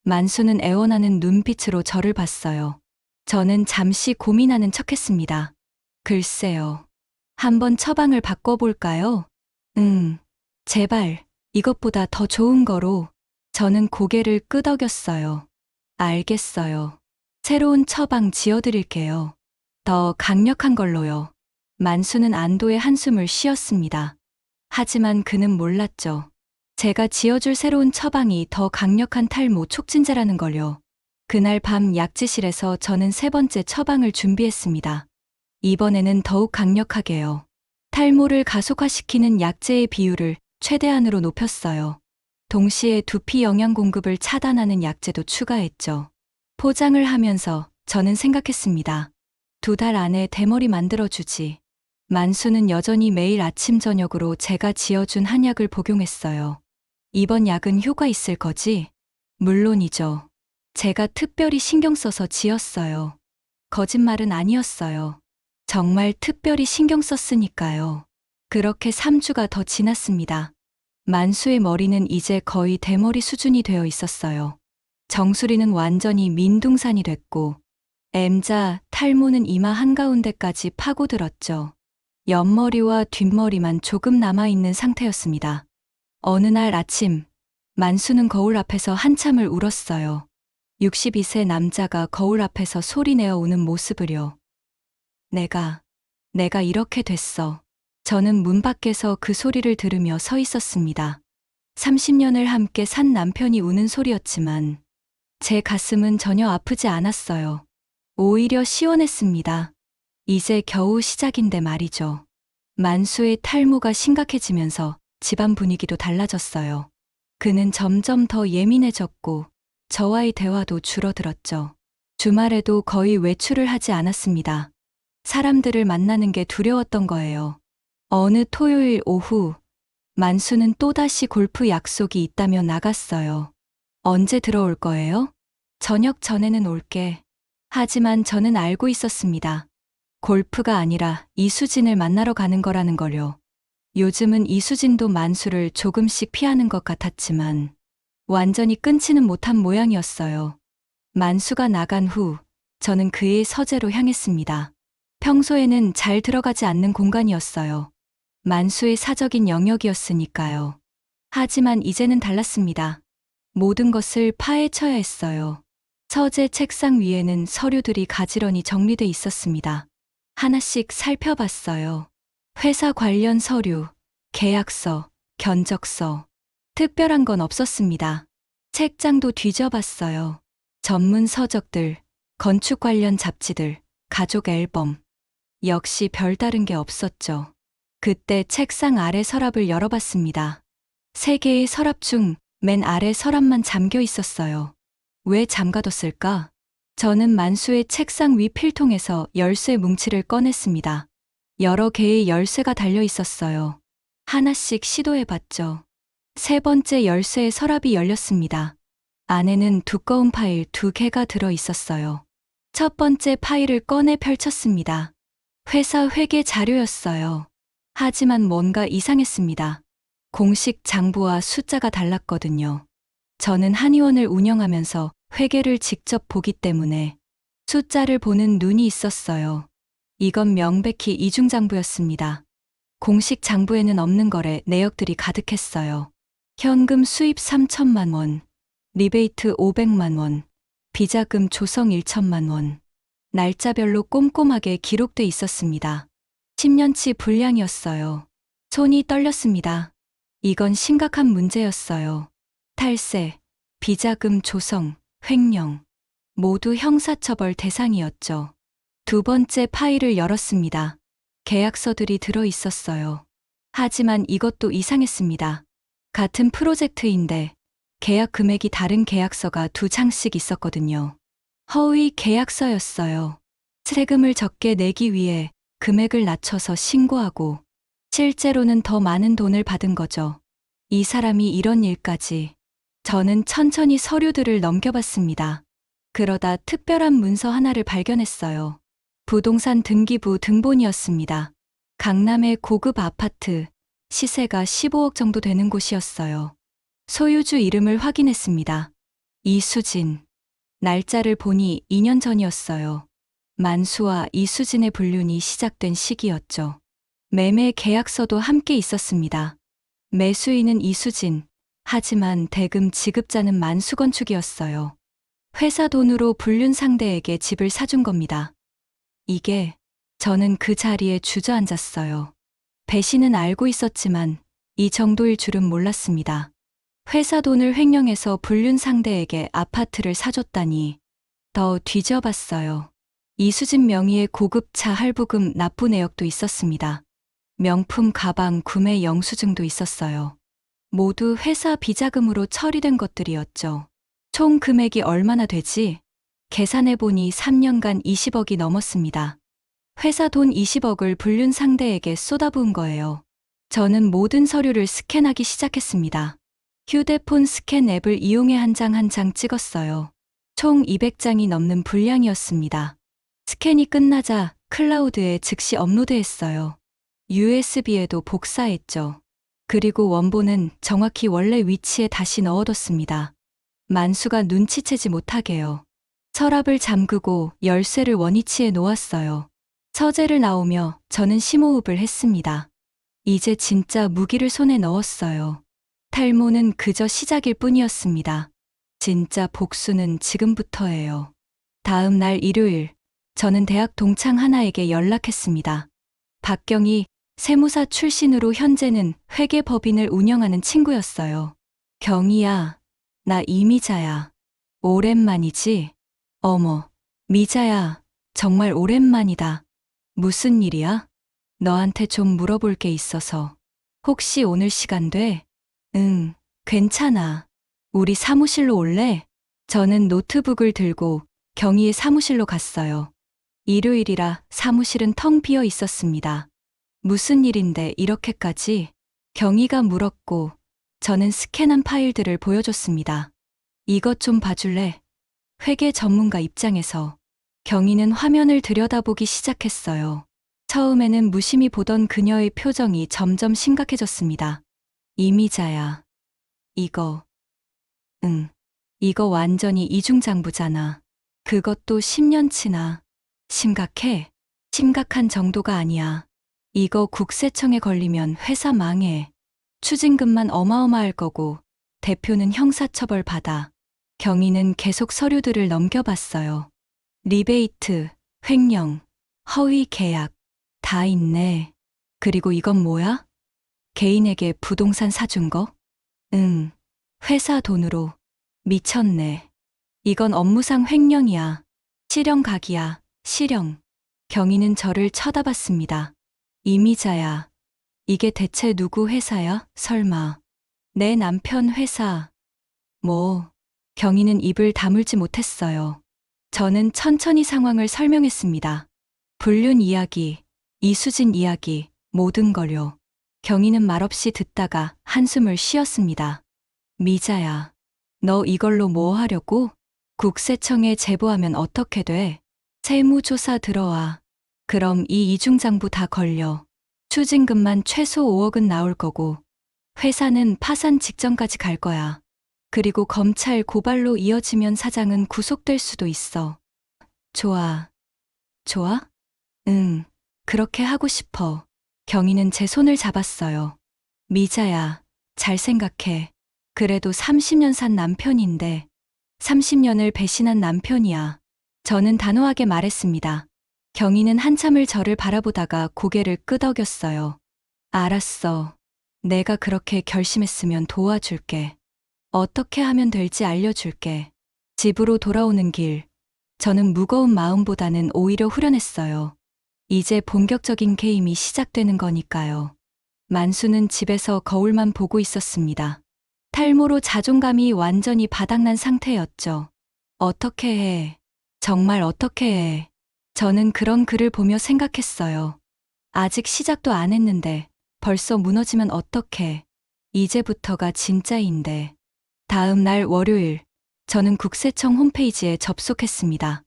만수는 애원하는 눈빛으로 저를 봤어요. 저는 잠시 고민하는 척했습니다. 글쎄요. 한번 처방을 바꿔볼까요? 제발, 이것보다 더 좋은 거로. 저는 고개를 끄덕였어요. 알겠어요. 새로운 처방 지어드릴게요. 더 강력한 걸로요. 만수는 안도의 한숨을 쉬었습니다. 하지만 그는 몰랐죠. 제가 지어줄 새로운 처방이 더 강력한 탈모 촉진제라는 걸요. 그날 밤 약지실에서 저는 세 번째 처방을 준비했습니다. 이번에는 더욱 강력하게요. 탈모를 가속화시키는 약제의 비율을 최대한으로 높였어요. 동시에 두피 영양 공급을 차단하는 약제도 추가했죠. 포장을 하면서 저는 생각했습니다. 2달 안에 대머리 만들어주지. 만수는 여전히 매일 아침 저녁으로 제가 지어준 한약을 복용했어요. 이번 약은 효과 있을 거지? 물론이죠. 제가 특별히 신경 써서 지었어요. 거짓말은 아니었어요. 정말 특별히 신경 썼으니까요. 그렇게 3주가 더 지났습니다. 만수의 머리는 이제 거의 대머리 수준이 되어 있었어요. 정수리는 완전히 민둥산이 됐고, M자 탈모는 이마 한가운데까지 파고들었죠. 옆머리와 뒷머리만 조금 남아있는 상태였습니다. 어느 날 아침, 만수는 거울 앞에서 한참을 울었어요. 62세 남자가 거울 앞에서 소리내어 우는 모습을요. 내가 이렇게 됐어. 저는 문 밖에서 그 소리를 들으며 서 있었습니다. 30년을 함께 산 남편이 우는 소리였지만 제 가슴은 전혀 아프지 않았어요. 오히려 시원했습니다. 이제 겨우 시작인데 말이죠. 만수의 탈모가 심각해지면서 집안 분위기도 달라졌어요. 그는 점점 더 예민해졌고 저와의 대화도 줄어들었죠. 주말에도 거의 외출을 하지 않았습니다. 사람들을 만나는 게 두려웠던 거예요. 어느 토요일 오후, 만수는 또다시 골프 약속이 있다며 나갔어요. 언제 들어올 거예요? 저녁 전에는 올게. 하지만 저는 알고 있었습니다. 골프가 아니라 이수진을 만나러 가는 거라는 걸요. 요즘은 이수진도 만수를 조금씩 피하는 것 같았지만 완전히 끊지는 못한 모양이었어요. 만수가 나간 후 저는 그의 서재로 향했습니다. 평소에는 잘 들어가지 않는 공간이었어요. 만수의 사적인 영역이었으니까요. 하지만 이제는 달랐습니다. 모든 것을 파헤쳐야 했어요. 서재 책상 위에는 서류들이 가지런히 정리돼 있었습니다. 하나씩 살펴봤어요. 회사 관련 서류, 계약서, 견적서. 특별한 건 없었습니다. 책장도 뒤져봤어요. 전문 서적들, 건축 관련 잡지들, 가족 앨범. 역시 별다른 게 없었죠. 그때 책상 아래 서랍을 열어봤습니다. 3개의 서랍 중 맨 아래 서랍만 잠겨 있었어요. 왜 잠가뒀을까? 저는 만수의 책상 위 필통에서 열쇠 뭉치를 꺼냈습니다. 여러 개의 열쇠가 달려 있었어요. 하나씩 시도해봤죠. 3번째 열쇠의 서랍이 열렸습니다. 안에는 두꺼운 파일 2개가 들어 있었어요. 첫 번째 파일을 꺼내 펼쳤습니다. 회사 회계 자료였어요. 하지만 뭔가 이상했습니다. 공식 장부와 숫자가 달랐거든요. 저는 한의원을 운영하면서 회계를 직접 보기 때문에 숫자를 보는 눈이 있었어요. 이건 명백히 이중장부였습니다. 공식 장부에는 없는 거래 내역들이 가득했어요. 현금 수입 3천만 원, 리베이트 500만 원, 비자금 조성 1천만 원. 날짜별로 꼼꼼하게 기록돼 있었습니다. 10년치 분량이었어요. 손이 떨렸습니다. 이건 심각한 문제였어요. 탈세, 비자금 조성, 횡령. 모두 형사처벌 대상이었죠. 2번째 파일을 열었습니다. 계약서들이 들어 있었어요. 하지만 이것도 이상했습니다. 같은 프로젝트인데 계약 금액이 다른 계약서가 2장씩 있었거든요. 허위 계약서였어요. 세금을 적게 내기 위해 금액을 낮춰서 신고하고 실제로는 더 많은 돈을 받은 거죠. 이 사람이 이런 일까지. 저는 천천히 서류들을 넘겨봤습니다. 그러다 특별한 문서 하나를 발견했어요. 부동산 등기부 등본이었습니다. 강남의 고급 아파트, 시세가 15억 정도 되는 곳이었어요. 소유주 이름을 확인했습니다. 이수진. 날짜를 보니 2년 전이었어요. 만수와 이수진의 불륜이 시작된 시기였죠. 매매 계약서도 함께 있었습니다. 매수인은 이수진, 하지만 대금 지급자는 만수건축이었어요. 회사 돈으로 불륜 상대에게 집을 사준 겁니다. 저는 그 자리에 주저앉았어요. 배신은 알고 있었지만 이 정도일 줄은 몰랐습니다. 회사 돈을 횡령해서 불륜 상대에게 아파트를 사줬다니. 더 뒤져봤어요. 이수진 명의의 고급차 할부금 납부 내역도 있었습니다. 명품 가방 구매 영수증도 있었어요. 모두 회사 비자금으로 처리된 것들이었죠. 총 금액이 얼마나 되지? 계산해보니 3년간 20억이 넘었습니다. 회사 돈 20억을 불륜 상대에게 쏟아부은 거예요. 저는 모든 서류를 스캔하기 시작했습니다. 휴대폰 스캔 앱을 이용해 한 장 한 장 찍었어요. 총 200장이 넘는 분량이었습니다. 스캔이 끝나자 클라우드에 즉시 업로드했어요. USB에도 복사했죠. 그리고 원본은 정확히 원래 위치에 다시 넣어뒀습니다. 만수가 눈치채지 못하게요. 서랍을 잠그고 열쇠를 원위치에 놓았어요. 서재를 나오며 저는 심호흡을 했습니다. 이제 진짜 무기를 손에 넣었어요. 탈모는 그저 시작일 뿐이었습니다. 진짜 복수는 지금부터예요. 다음 날 일요일, 저는 대학 동창 하나에게 연락했습니다. 박경희, 세무사 출신으로 현재는 회계법인을 운영하는 친구였어요. 경희야, 나 이미자야. 오랜만이지? 어머, 미자야, 정말 오랜만이다. 무슨 일이야? 너한테 좀 물어볼 게 있어서. 혹시 오늘 시간 돼? 응, 괜찮아. 우리 사무실로 올래? 저는 노트북을 들고 경희의 사무실로 갔어요. 일요일이라 사무실은 텅 비어 있었습니다. 무슨 일인데 이렇게까지? 경희가 물었고 저는 스캔한 파일들을 보여줬습니다. 이것 좀 봐줄래? 회계 전문가 입장에서 경희는 화면을 들여다보기 시작했어요. 처음에는 무심히 보던 그녀의 표정이 점점 심각해졌습니다. 이미자야. 이거. 응. 이거 완전히 이중장부잖아. 그것도 10년치나. 심각해. 심각한 정도가 아니야. 이거 국세청에 걸리면 회사 망해. 추징금만 어마어마할 거고 대표는 형사처벌 받아. 경희는 계속 서류들을 넘겨봤어요. 리베이트, 횡령, 허위 계약 다 있네. 그리고 이건 뭐야? 개인에게 부동산 사준 거? 응. 회사 돈으로. 미쳤네. 이건 업무상 횡령이야. 실형각이야. 실형. 경희는 저를 쳐다봤습니다. 이미자야. 이게 대체 누구 회사야? 설마. 내 남편 회사. 뭐. 경희는 입을 다물지 못했어요. 저는 천천히 상황을 설명했습니다. 불륜 이야기, 이수진 이야기, 모든 걸요. 경희는 말없이 듣다가 한숨을 쉬었습니다. 미자야, 너 이걸로 뭐 하려고? 국세청에 제보하면 어떻게 돼? 세무조사 들어와. 그럼 이 이중장부 다 걸려. 추징금만 최소 5억은 나올 거고, 회사는 파산 직전까지 갈 거야. 그리고 검찰 고발로 이어지면 사장은 구속될 수도 있어. 좋아. 좋아? 응, 그렇게 하고 싶어. 경희는 제 손을 잡았어요. 미자야, 잘 생각해. 그래도 30년 산 남편인데, 30년을 배신한 남편이야. 저는 단호하게 말했습니다. 경희는 한참을 저를 바라보다가 고개를 끄덕였어요. 알았어. 내가 그렇게 결심했으면 도와줄게. 어떻게 하면 될지 알려줄게. 집으로 돌아오는 길, 저는 무거운 마음보다는 오히려 후련했어요. 이제 본격적인 게임이 시작되는 거니까요. 만수는 집에서 거울만 보고 있었습니다. 탈모로 자존감이 완전히 바닥난 상태였죠. 어떻게 해? 정말 어떻게 해? 저는 그런 글을 보며 생각했어요. 아직 시작도 안 했는데 벌써 무너지면 어떡해. 이제부터가 진짜인데. 다음 날 월요일, 저는 국세청 홈페이지에 접속했습니다.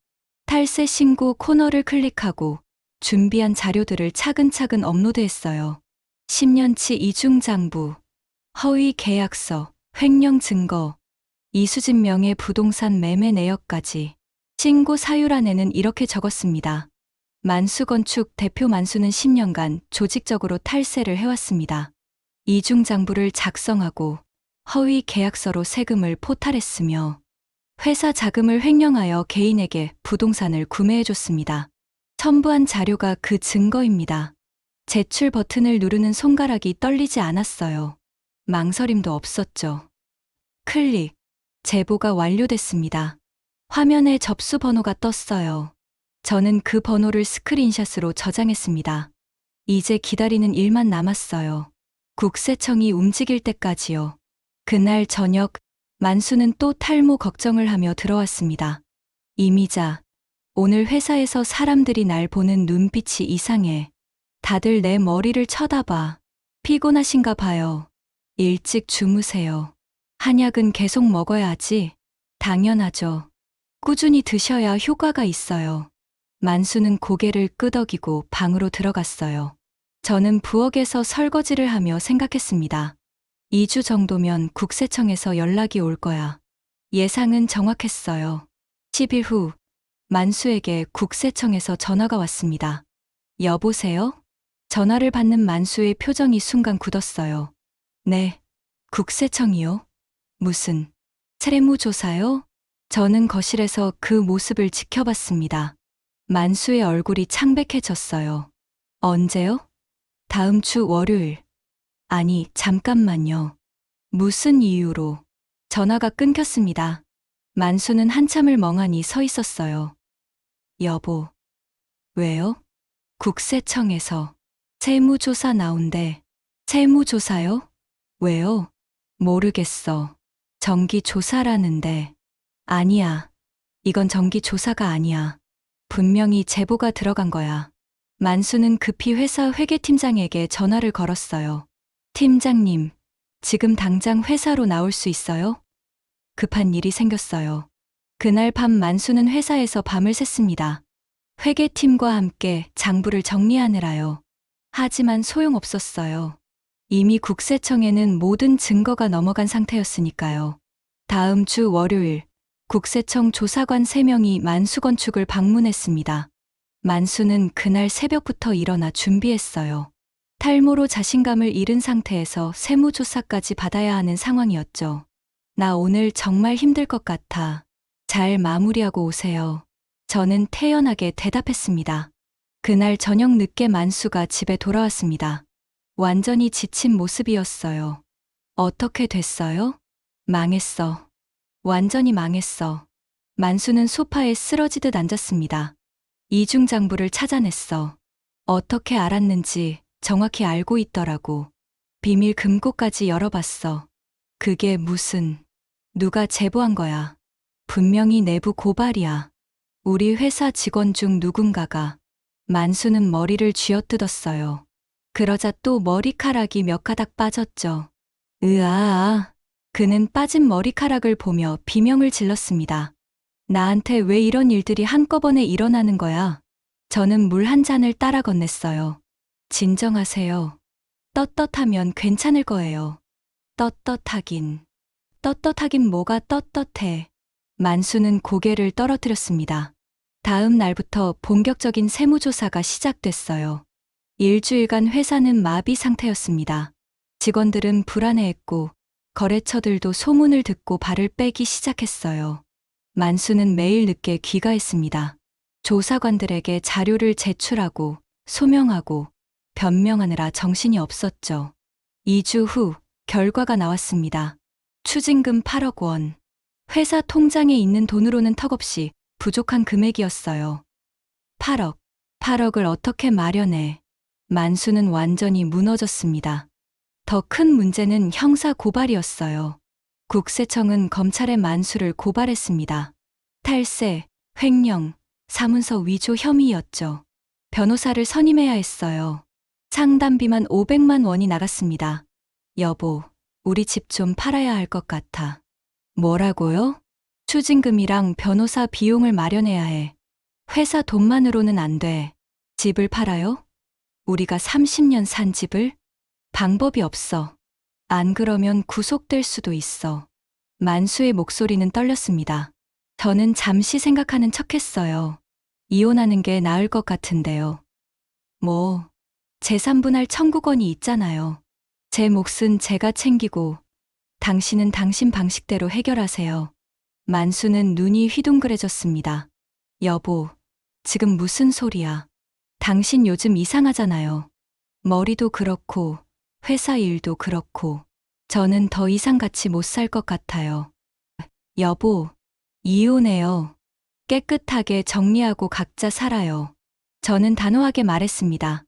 탈세 신고 코너를 클릭하고 준비한 자료들을 차근차근 업로드했어요. 10년치 이중장부, 허위 계약서, 횡령 증거, 이수진 명의 부동산 매매 내역까지. 신고 사유란에는 이렇게 적었습니다. 만수건축 대표 만수는 10년간 조직적으로 탈세를 해왔습니다. 이중장부를 작성하고 허위 계약서로 세금을 포탈했으며 회사 자금을 횡령하여 개인에게 부동산을 구매해줬습니다. 첨부한 자료가 그 증거입니다. 제출 버튼을 누르는 손가락이 떨리지 않았어요. 망설임도 없었죠. 클릭. 제보가 완료됐습니다. 화면에 접수 번호가 떴어요. 저는 그 번호를 스크린샷으로 저장했습니다. 이제 기다리는 일만 남았어요. 국세청이 움직일 때까지요. 그날 저녁, 만수는 또 탈모 걱정을 하며 들어왔습니다. 이미자, 오늘 회사에서 사람들이 날 보는 눈빛이 이상해. 다들 내 머리를 쳐다봐. 피곤하신가 봐요. 일찍 주무세요. 한약은 계속 먹어야지. 당연하죠. 꾸준히 드셔야 효과가 있어요. 만수는 고개를 끄덕이고 방으로 들어갔어요. 저는 부엌에서 설거지를 하며 생각했습니다. 2주 정도면 국세청에서 연락이 올 거야. 예상은 정확했어요. 10일 후, 만수에게 국세청에서 전화가 왔습니다. 여보세요? 전화를 받는 만수의 표정이 순간 굳었어요. 네, 국세청이요? 무슨, 세무조사요? 저는 거실에서 그 모습을 지켜봤습니다. 만수의 얼굴이 창백해졌어요. 언제요? 다음 주 월요일. 아니, 잠깐만요. 무슨 이유로? 전화가 끊겼습니다. 만수는 한참을 멍하니 서 있었어요. 여보. 왜요? 국세청에서 세무조사 나온대. 세무조사요? 왜요? 모르겠어. 정기조사라는데. 아니야. 이건 정기조사가 아니야. 분명히 제보가 들어간 거야. 만수는 급히 회사 회계팀장에게 전화를 걸었어요. 팀장님, 지금 당장 회사로 나올 수 있어요? 급한 일이 생겼어요. 그날 밤 만수는 회사에서 밤을 샜습니다. 회계팀과 함께 장부를 정리하느라요. 하지만 소용없었어요. 이미 국세청에는 모든 증거가 넘어간 상태였으니까요. 다음 주 월요일, 국세청 조사관 3명이 만수건축을 방문했습니다. 만수는 그날 새벽부터 일어나 준비했어요. 탈모로 자신감을 잃은 상태에서 세무조사까지 받아야 하는 상황이었죠. 나 오늘 정말 힘들 것 같아. 잘 마무리하고 오세요. 저는 태연하게 대답했습니다. 그날 저녁 늦게 만수가 집에 돌아왔습니다. 완전히 지친 모습이었어요. 어떻게 됐어요? 망했어. 완전히 망했어. 만수는 소파에 쓰러지듯 앉았습니다. 이중장부를 찾아냈어. 어떻게 알았는지 정확히 알고 있더라고. 비밀 금고까지 열어봤어. 그게 무슨, 누가 제보한 거야. 분명히 내부 고발이야. 우리 회사 직원 중 누군가가. 만수는 머리를 쥐어뜯었어요. 그러자 또 머리카락이 몇 가닥 빠졌죠. 으아, 그는 빠진 머리카락을 보며 비명을 질렀습니다. 나한테 왜 이런 일들이 한꺼번에 일어나는 거야? 저는 물 한 잔을 따라 건넸어요. 진정하세요. 떳떳하면 괜찮을 거예요. 떳떳하긴. 떳떳하긴 뭐가 떳떳해. 만수는 고개를 떨어뜨렸습니다. 다음 날부터 본격적인 세무조사가 시작됐어요. 일주일간 회사는 마비 상태였습니다. 직원들은 불안해했고 거래처들도 소문을 듣고 발을 빼기 시작했어요. 만수는 매일 늦게 귀가했습니다. 조사관들에게 자료를 제출하고 소명하고 변명하느라 정신이 없었죠. 2주 후 결과가 나왔습니다. 추징금 8억 원. 회사 통장에 있는 돈으로는 턱없이 부족한 금액이었어요. 8억을 어떻게 마련해? 만수는 완전히 무너졌습니다. 더 큰 문제는 형사 고발이었어요. 국세청은 검찰에 만수를 고발했습니다. 탈세, 횡령, 사문서 위조 혐의였죠. 변호사를 선임해야 했어요. 상담비만 500만 원이 나갔습니다. 여보, 우리 집 좀 팔아야 할 것 같아. 뭐라고요? 추징금이랑 변호사 비용을 마련해야 해. 회사 돈만으로는 안 돼. 집을 팔아요? 우리가 30년 산 집을? 방법이 없어. 안 그러면 구속될 수도 있어. 만수의 목소리는 떨렸습니다. 저는 잠시 생각하는 척했어요. 이혼하는 게 나을 것 같은데요. 뭐, 재산분할 청구권이 있잖아요. 제 몫은 제가 챙기고, 당신은 당신 방식대로 해결하세요. 만수는 눈이 휘둥그레졌습니다. 여보, 지금 무슨 소리야? 당신 요즘 이상하잖아요. 머리도 그렇고, 회사 일도 그렇고, 저는 더 이상 같이 못 살 것 같아요. 여보, 이혼해요. 깨끗하게 정리하고 각자 살아요. 저는 단호하게 말했습니다.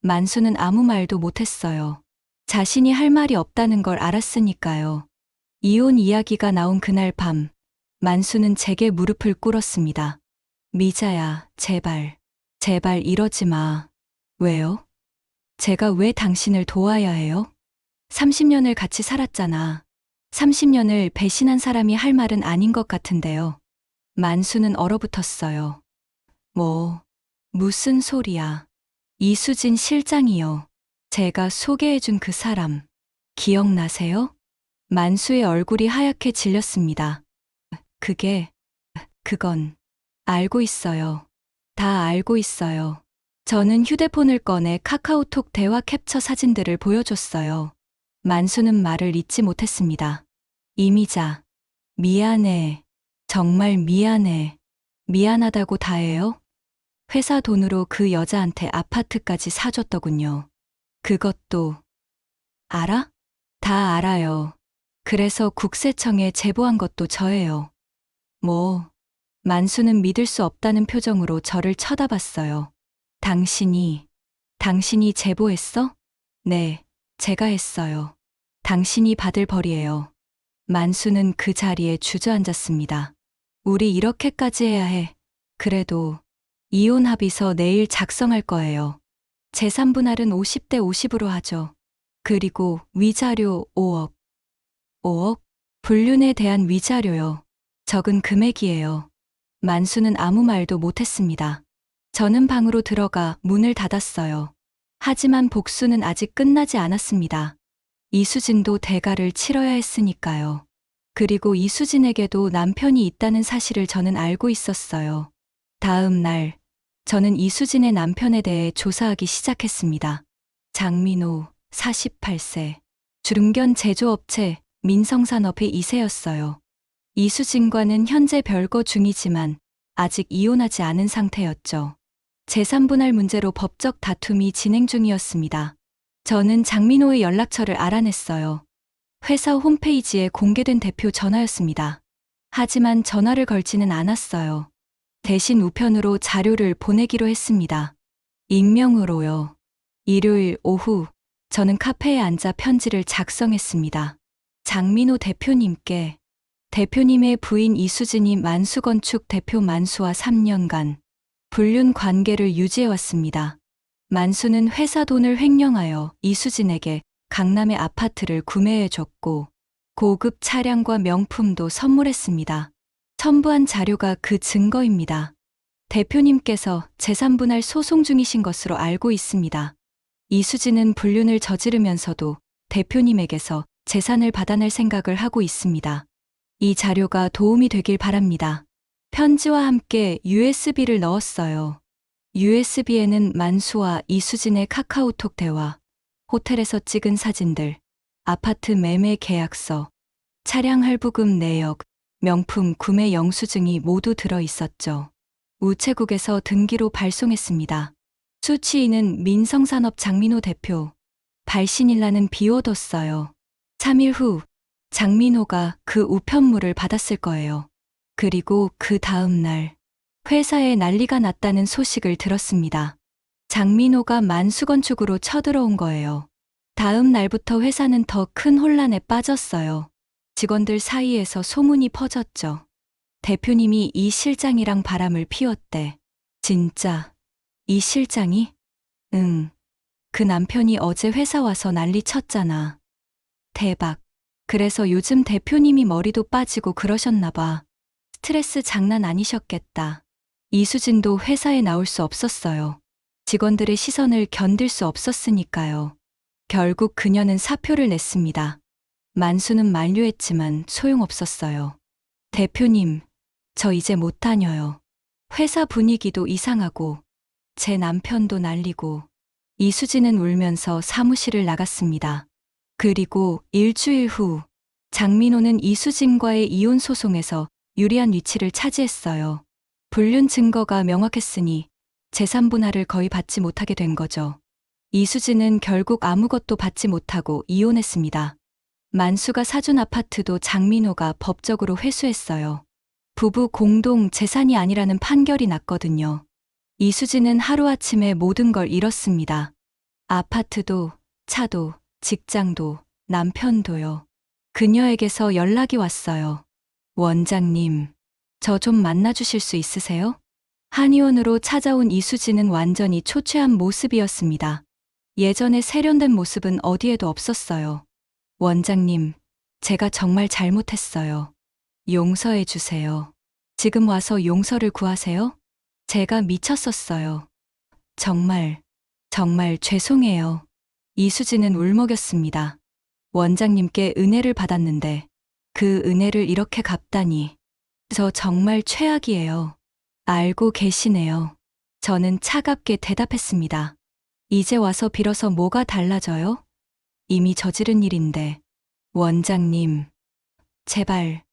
만수는 아무 말도 못했어요. 자신이 할 말이 없다는 걸 알았으니까요. 이혼 이야기가 나온 그날 밤, 만수는 제게 무릎을 꿇었습니다. 미자야, 제발 이러지 마. 왜요? 제가 왜 당신을 도와야 해요? 30년을 같이 살았잖아. 30년을 배신한 사람이 할 말은 아닌 것 같은데요. 만수는 얼어붙었어요. 무슨 소리야. 이수진 실장이요. 제가 소개해준 그 사람. 기억나세요? 만수의 얼굴이 하얗게 질렸습니다. 그건 알고 있어요. 다 알고 있어요. 저는 휴대폰을 꺼내 카카오톡 대화 캡처 사진들을 보여줬어요. 만수는 말을 잇지 못했습니다. 이미자, 미안해. 정말 미안해. 미안하다고 다해요? 회사 돈으로 그 여자한테 아파트까지 사줬더군요. 그것도 알아? 다 알아요. 그래서 국세청에 제보한 것도 저예요. 만수는 믿을 수 없다는 표정으로 저를 쳐다봤어요. 당신이 제보했어? 네, 제가 했어요. 당신이 받을 벌이에요. 만수는 그 자리에 주저앉았습니다. 우리 이렇게까지 해야 해. 그래도 이혼 합의서 내일 작성할 거예요. 재산 분할은 50대 50으로 하죠. 그리고 위자료 5억. 5억? 불륜에 대한 위자료요. 적은 금액이에요. 만수는 아무 말도 못했습니다. 저는 방으로 들어가 문을 닫았어요. 하지만 복수는 아직 끝나지 않았습니다. 이수진도 대가를 치러야 했으니까요. 그리고 이수진에게도 남편이 있다는 사실을 저는 알고 있었어요. 다음 날, 저는 이수진의 남편에 대해 조사하기 시작했습니다. 장민호, 48세. 중견 제조업체 민성산업의 이세였어요. 이수진과는 현재 별거 중이지만 아직 이혼하지 않은 상태였죠. 재산분할 문제로 법적 다툼이 진행 중이었습니다. 저는 장민호의 연락처를 알아냈어요. 회사 홈페이지에 공개된 대표 전화였습니다. 하지만 전화를 걸지는 않았어요. 대신 우편으로 자료를 보내기로 했습니다. 익명으로요. 일요일 오후, 저는 카페에 앉아 편지를 작성했습니다. 장민호 대표님께, 대표님의 부인 이수진이 만수건축 대표 만수와 3년간 불륜 관계를 유지해왔습니다. 만수는 회사 돈을 횡령하여 이수진에게 강남의 아파트를 구매해줬고 고급 차량과 명품도 선물했습니다. 첨부한 자료가 그 증거입니다. 대표님께서 재산분할 소송 중이신 것으로 알고 있습니다. 이수진은 불륜을 저지르면서도 대표님에게서 재산을 받아낼 생각을 하고 있습니다. 이 자료가 도움이 되길 바랍니다. 편지와 함께 USB를 넣었어요. USB에는 만수와 이수진의 카카오톡 대화, 호텔에서 찍은 사진들, 아파트 매매 계약서, 차량 할부금 내역, 명품 구매 영수증이 모두 들어 있었죠. 우체국에서 등기로 발송했습니다. 수취인은 민성산업 장민호 대표, 발신일라는 비워뒀어요. 3일 후 장민호가 그 우편물을 받았을 거예요. 그리고 그 다음 날 회사에 난리가 났다는 소식을 들었습니다. 장민호가 만수건축으로 쳐들어온 거예요. 다음 날부터 회사는 더 큰 혼란에 빠졌어요. 직원들 사이에서 소문이 퍼졌죠. 대표님이 이 실장이랑 바람을 피웠대. 진짜? 이 실장이? 응. 그 남편이 어제 회사 와서 난리 쳤잖아. 대박. 그래서 요즘 대표님이 머리도 빠지고 그러셨나 봐. 스트레스 장난 아니셨겠다. 이수진도 회사에 나올 수 없었어요. 직원들의 시선을 견딜 수 없었으니까요. 결국 그녀는 사표를 냈습니다. 만수는 만류했지만 소용없었어요. 대표님, 저 이제 못 다녀요. 회사 분위기도 이상하고 제 남편도 난리고. 이수진은 울면서 사무실을 나갔습니다. 그리고 일주일 후 장민호는 이수진과의 이혼 소송에서 유리한 위치를 차지했어요. 불륜 증거가 명확했으니 재산 분할을 거의 받지 못하게 된 거죠. 이수진은 결국 아무것도 받지 못하고 이혼했습니다. 만수가 사준 아파트도 장민호가 법적으로 회수했어요. 부부 공동 재산이 아니라는 판결이 났거든요. 이수진은 하루아침에 모든 걸 잃었습니다. 아파트도, 차도, 직장도, 남편도요. 그녀에게서 연락이 왔어요. 원장님, 저 좀 만나주실 수 있으세요? 한의원으로 찾아온 이수진은 완전히 초췌한 모습이었습니다. 예전에 세련된 모습은 어디에도 없었어요. 원장님, 제가 정말 잘못했어요. 용서해 주세요. 지금 와서 용서를 구하세요? 제가 미쳤었어요. 정말 죄송해요. 이수진은 울먹였습니다. 원장님께 은혜를 받았는데 그 은혜를 이렇게 갚다니. 저 정말 최악이에요. 알고 계시네요. 저는 차갑게 대답했습니다. 이제 와서 빌어서 뭐가 달라져요? 이미 저지른 일인데. 원장님, 제발,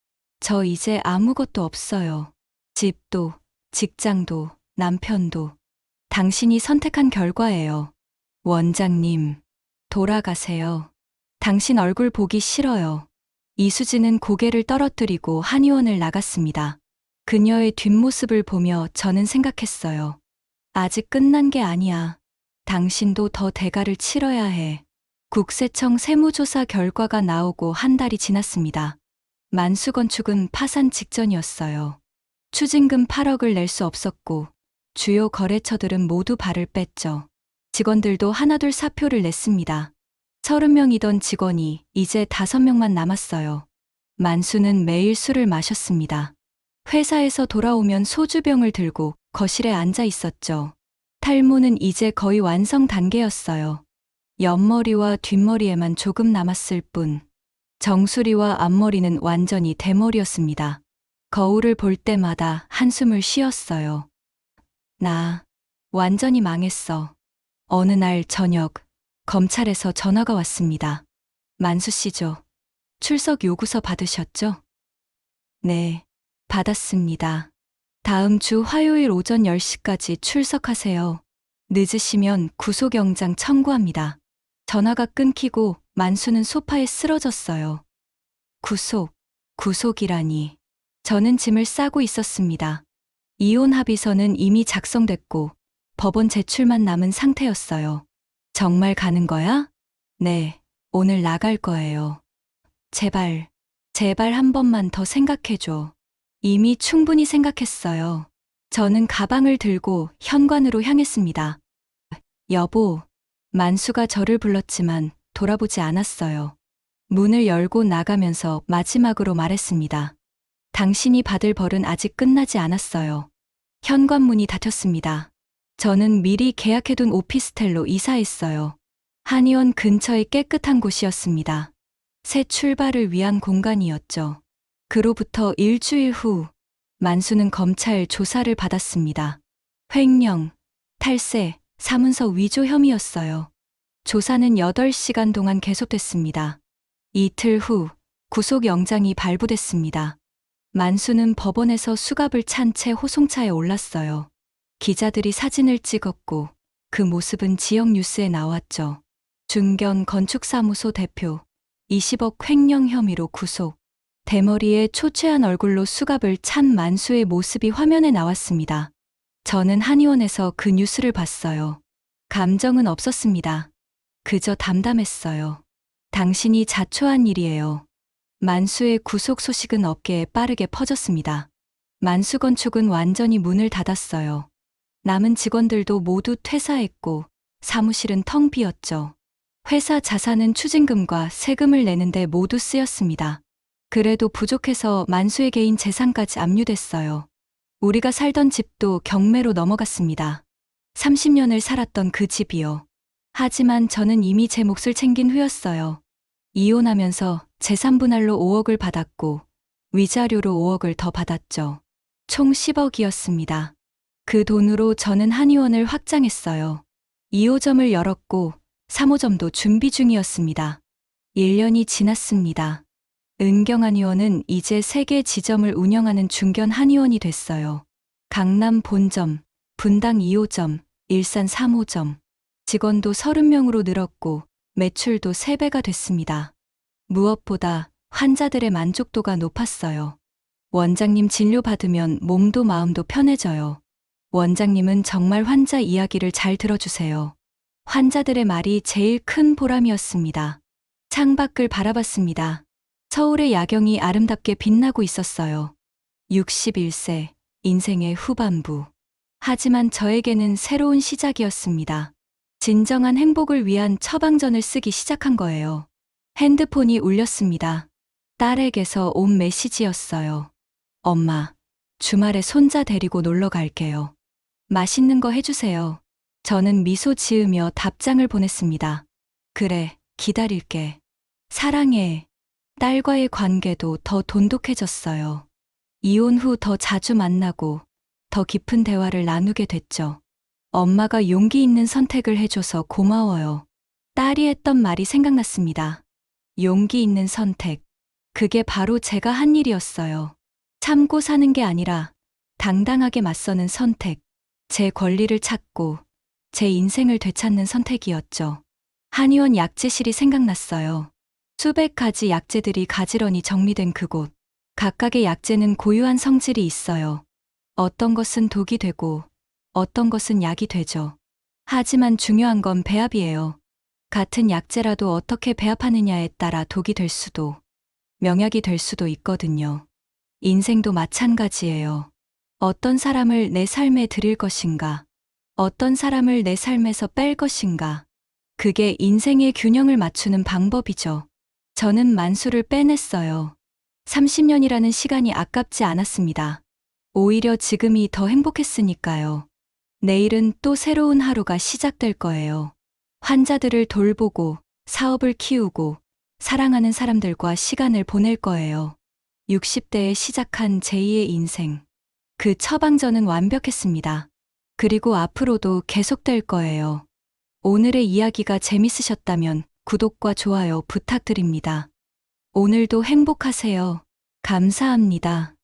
저 이제 아무것도 없어요. 집도, 직장도, 남편도. 당신이 선택한 결과예요. 원장님, 돌아가세요. 당신 얼굴 보기 싫어요. 이수진은 고개를 떨어뜨리고 한의원을 나갔습니다. 그녀의 뒷모습을 보며 저는 생각했어요. 아직 끝난 게 아니야. 당신도 더 대가를 치러야 해. 국세청 세무조사 결과가 나오고 한 달이 지났습니다. 만수건축은 파산 직전이었어요. 추징금 8억을 낼 수 없었고 주요 거래처들은 모두 발을 뺐죠. 직원들도 하나둘 사표를 냈습니다. 30명이던 직원이 이제 5명만 남았어요. 만수는 매일 술을 마셨습니다. 회사에서 돌아오면 소주병을 들고 거실에 앉아 있었죠. 탈모는 이제 거의 완성 단계였어요. 옆머리와 뒷머리에만 조금 남았을 뿐, 정수리와 앞머리는 완전히 대머리였습니다. 거울을 볼 때마다 한숨을 쉬었어요. 나 완전히 망했어. 어느 날 저녁, 검찰에서 전화가 왔습니다. 만수 씨죠? 출석 요구서 받으셨죠? 네, 받았습니다. 다음 주 화요일 오전 10시까지 출석하세요. 늦으시면 구속영장 청구합니다. 전화가 끊기고 만수는 소파에 쓰러졌어요. 구속이라니. 저는 짐을 싸고 있었습니다. 이혼 합의서는 이미 작성됐고 법원 제출만 남은 상태였어요. 정말 가는 거야? 네, 오늘 나갈 거예요. 제발 한 번만 더 생각해줘. 이미 충분히 생각했어요. 저는 가방을 들고 현관으로 향했습니다. 여보, 만수가 저를 불렀지만 돌아보지 않았어요. 문을 열고 나가면서 마지막으로 말했습니다. 당신이 받을 벌은 아직 끝나지 않았어요. 현관문이 닫혔습니다. 저는 미리 계약해둔 오피스텔로 이사했어요. 한의원 근처의 깨끗한 곳이었습니다. 새 출발을 위한 공간이었죠. 그로부터 일주일 후, 만수는 검찰 조사를 받았습니다. 횡령, 탈세, 사문서 위조 혐의였어요. 조사는 8시간 동안 계속됐습니다. 이틀 후, 구속영장이 발부됐습니다. 만수는 법원에서 수갑을 찬 채 호송차에 올랐어요. 기자들이 사진을 찍었고 그 모습은 지역 뉴스에 나왔죠. 중견 건축사무소 대표, 20억 횡령 혐의로 구속. 대머리에 초췌한 얼굴로 수갑을 찬 만수의 모습이 화면에 나왔습니다. 저는 한의원에서 그 뉴스를 봤어요. 감정은 없었습니다. 그저 담담했어요. 당신이 자초한 일이에요. 만수의 구속 소식은 업계에 빠르게 퍼졌습니다. 만수건축은 완전히 문을 닫았어요. 남은 직원들도 모두 퇴사했고 사무실은 텅 비었죠. 회사 자산은 추징금과 세금을 내는데 모두 쓰였습니다. 그래도 부족해서 만수의 개인 재산까지 압류됐어요. 우리가 살던 집도 경매로 넘어갔습니다. 30년을 살았던 그 집이요. 하지만 저는 이미 제 몫을 챙긴 후였어요. 이혼하면서 재산 분할로 5억을 받았고 위자료로 5억을 더 받았죠. 총 10억이었습니다. 그 돈으로 저는 한의원을 확장했어요. 2호점을 열었고 3호점도 준비 중이었습니다. 1년이 지났습니다. 은경한의원은 이제 3개 지점을 운영하는 중견 한의원이 됐어요. 강남 본점, 분당 2호점, 일산 3호점. 직원도 30명으로 늘었고 매출도 3배가 됐습니다. 무엇보다 환자들의 만족도가 높았어요. 원장님 진료받으면 몸도 마음도 편해져요. 원장님은 정말 환자 이야기를 잘 들어주세요. 환자들의 말이 제일 큰 보람이었습니다. 창밖을 바라봤습니다. 서울의 야경이 아름답게 빛나고 있었어요. 61세, 인생의 후반부. 하지만 저에게는 새로운 시작이었습니다. 진정한 행복을 위한 처방전을 쓰기 시작한 거예요. 핸드폰이 울렸습니다. 딸에게서 온 메시지였어요. 엄마, 주말에 손자 데리고 놀러 갈게요. 맛있는 거 해주세요. 저는 미소 지으며 답장을 보냈습니다. 그래, 기다릴게. 사랑해. 딸과의 관계도 더 돈독해졌어요. 이혼 후 더 자주 만나고 더 깊은 대화를 나누게 됐죠. 엄마가 용기 있는 선택을 해줘서 고마워요. 딸이 했던 말이 생각났습니다. 용기 있는 선택. 그게 바로 제가 한 일이었어요. 참고 사는 게 아니라 당당하게 맞서는 선택. 제 권리를 찾고 제 인생을 되찾는 선택이었죠. 한의원 약재실이 생각났어요. 수백 가지 약재들이 가지런히 정리된 그곳. 각각의 약재는 고유한 성질이 있어요. 어떤 것은 독이 되고 어떤 것은 약이 되죠. 하지만 중요한 건 배합이에요. 같은 약재라도 어떻게 배합하느냐에 따라 독이 될 수도, 명약이 될 수도 있거든요. 인생도 마찬가지예요. 어떤 사람을 내 삶에 들일 것인가? 어떤 사람을 내 삶에서 뺄 것인가? 그게 인생의 균형을 맞추는 방법이죠. 저는 만수를 빼냈어요. 30년이라는 시간이 아깝지 않았습니다. 오히려 지금이 더 행복했으니까요. 내일은 또 새로운 하루가 시작될 거예요. 환자들을 돌보고, 사업을 키우고, 사랑하는 사람들과 시간을 보낼 거예요. 60대에 시작한 제2의 인생. 그 처방전은 완벽했습니다. 그리고 앞으로도 계속될 거예요. 오늘의 이야기가 재밌으셨다면 구독과 좋아요 부탁드립니다. 오늘도 행복하세요. 감사합니다.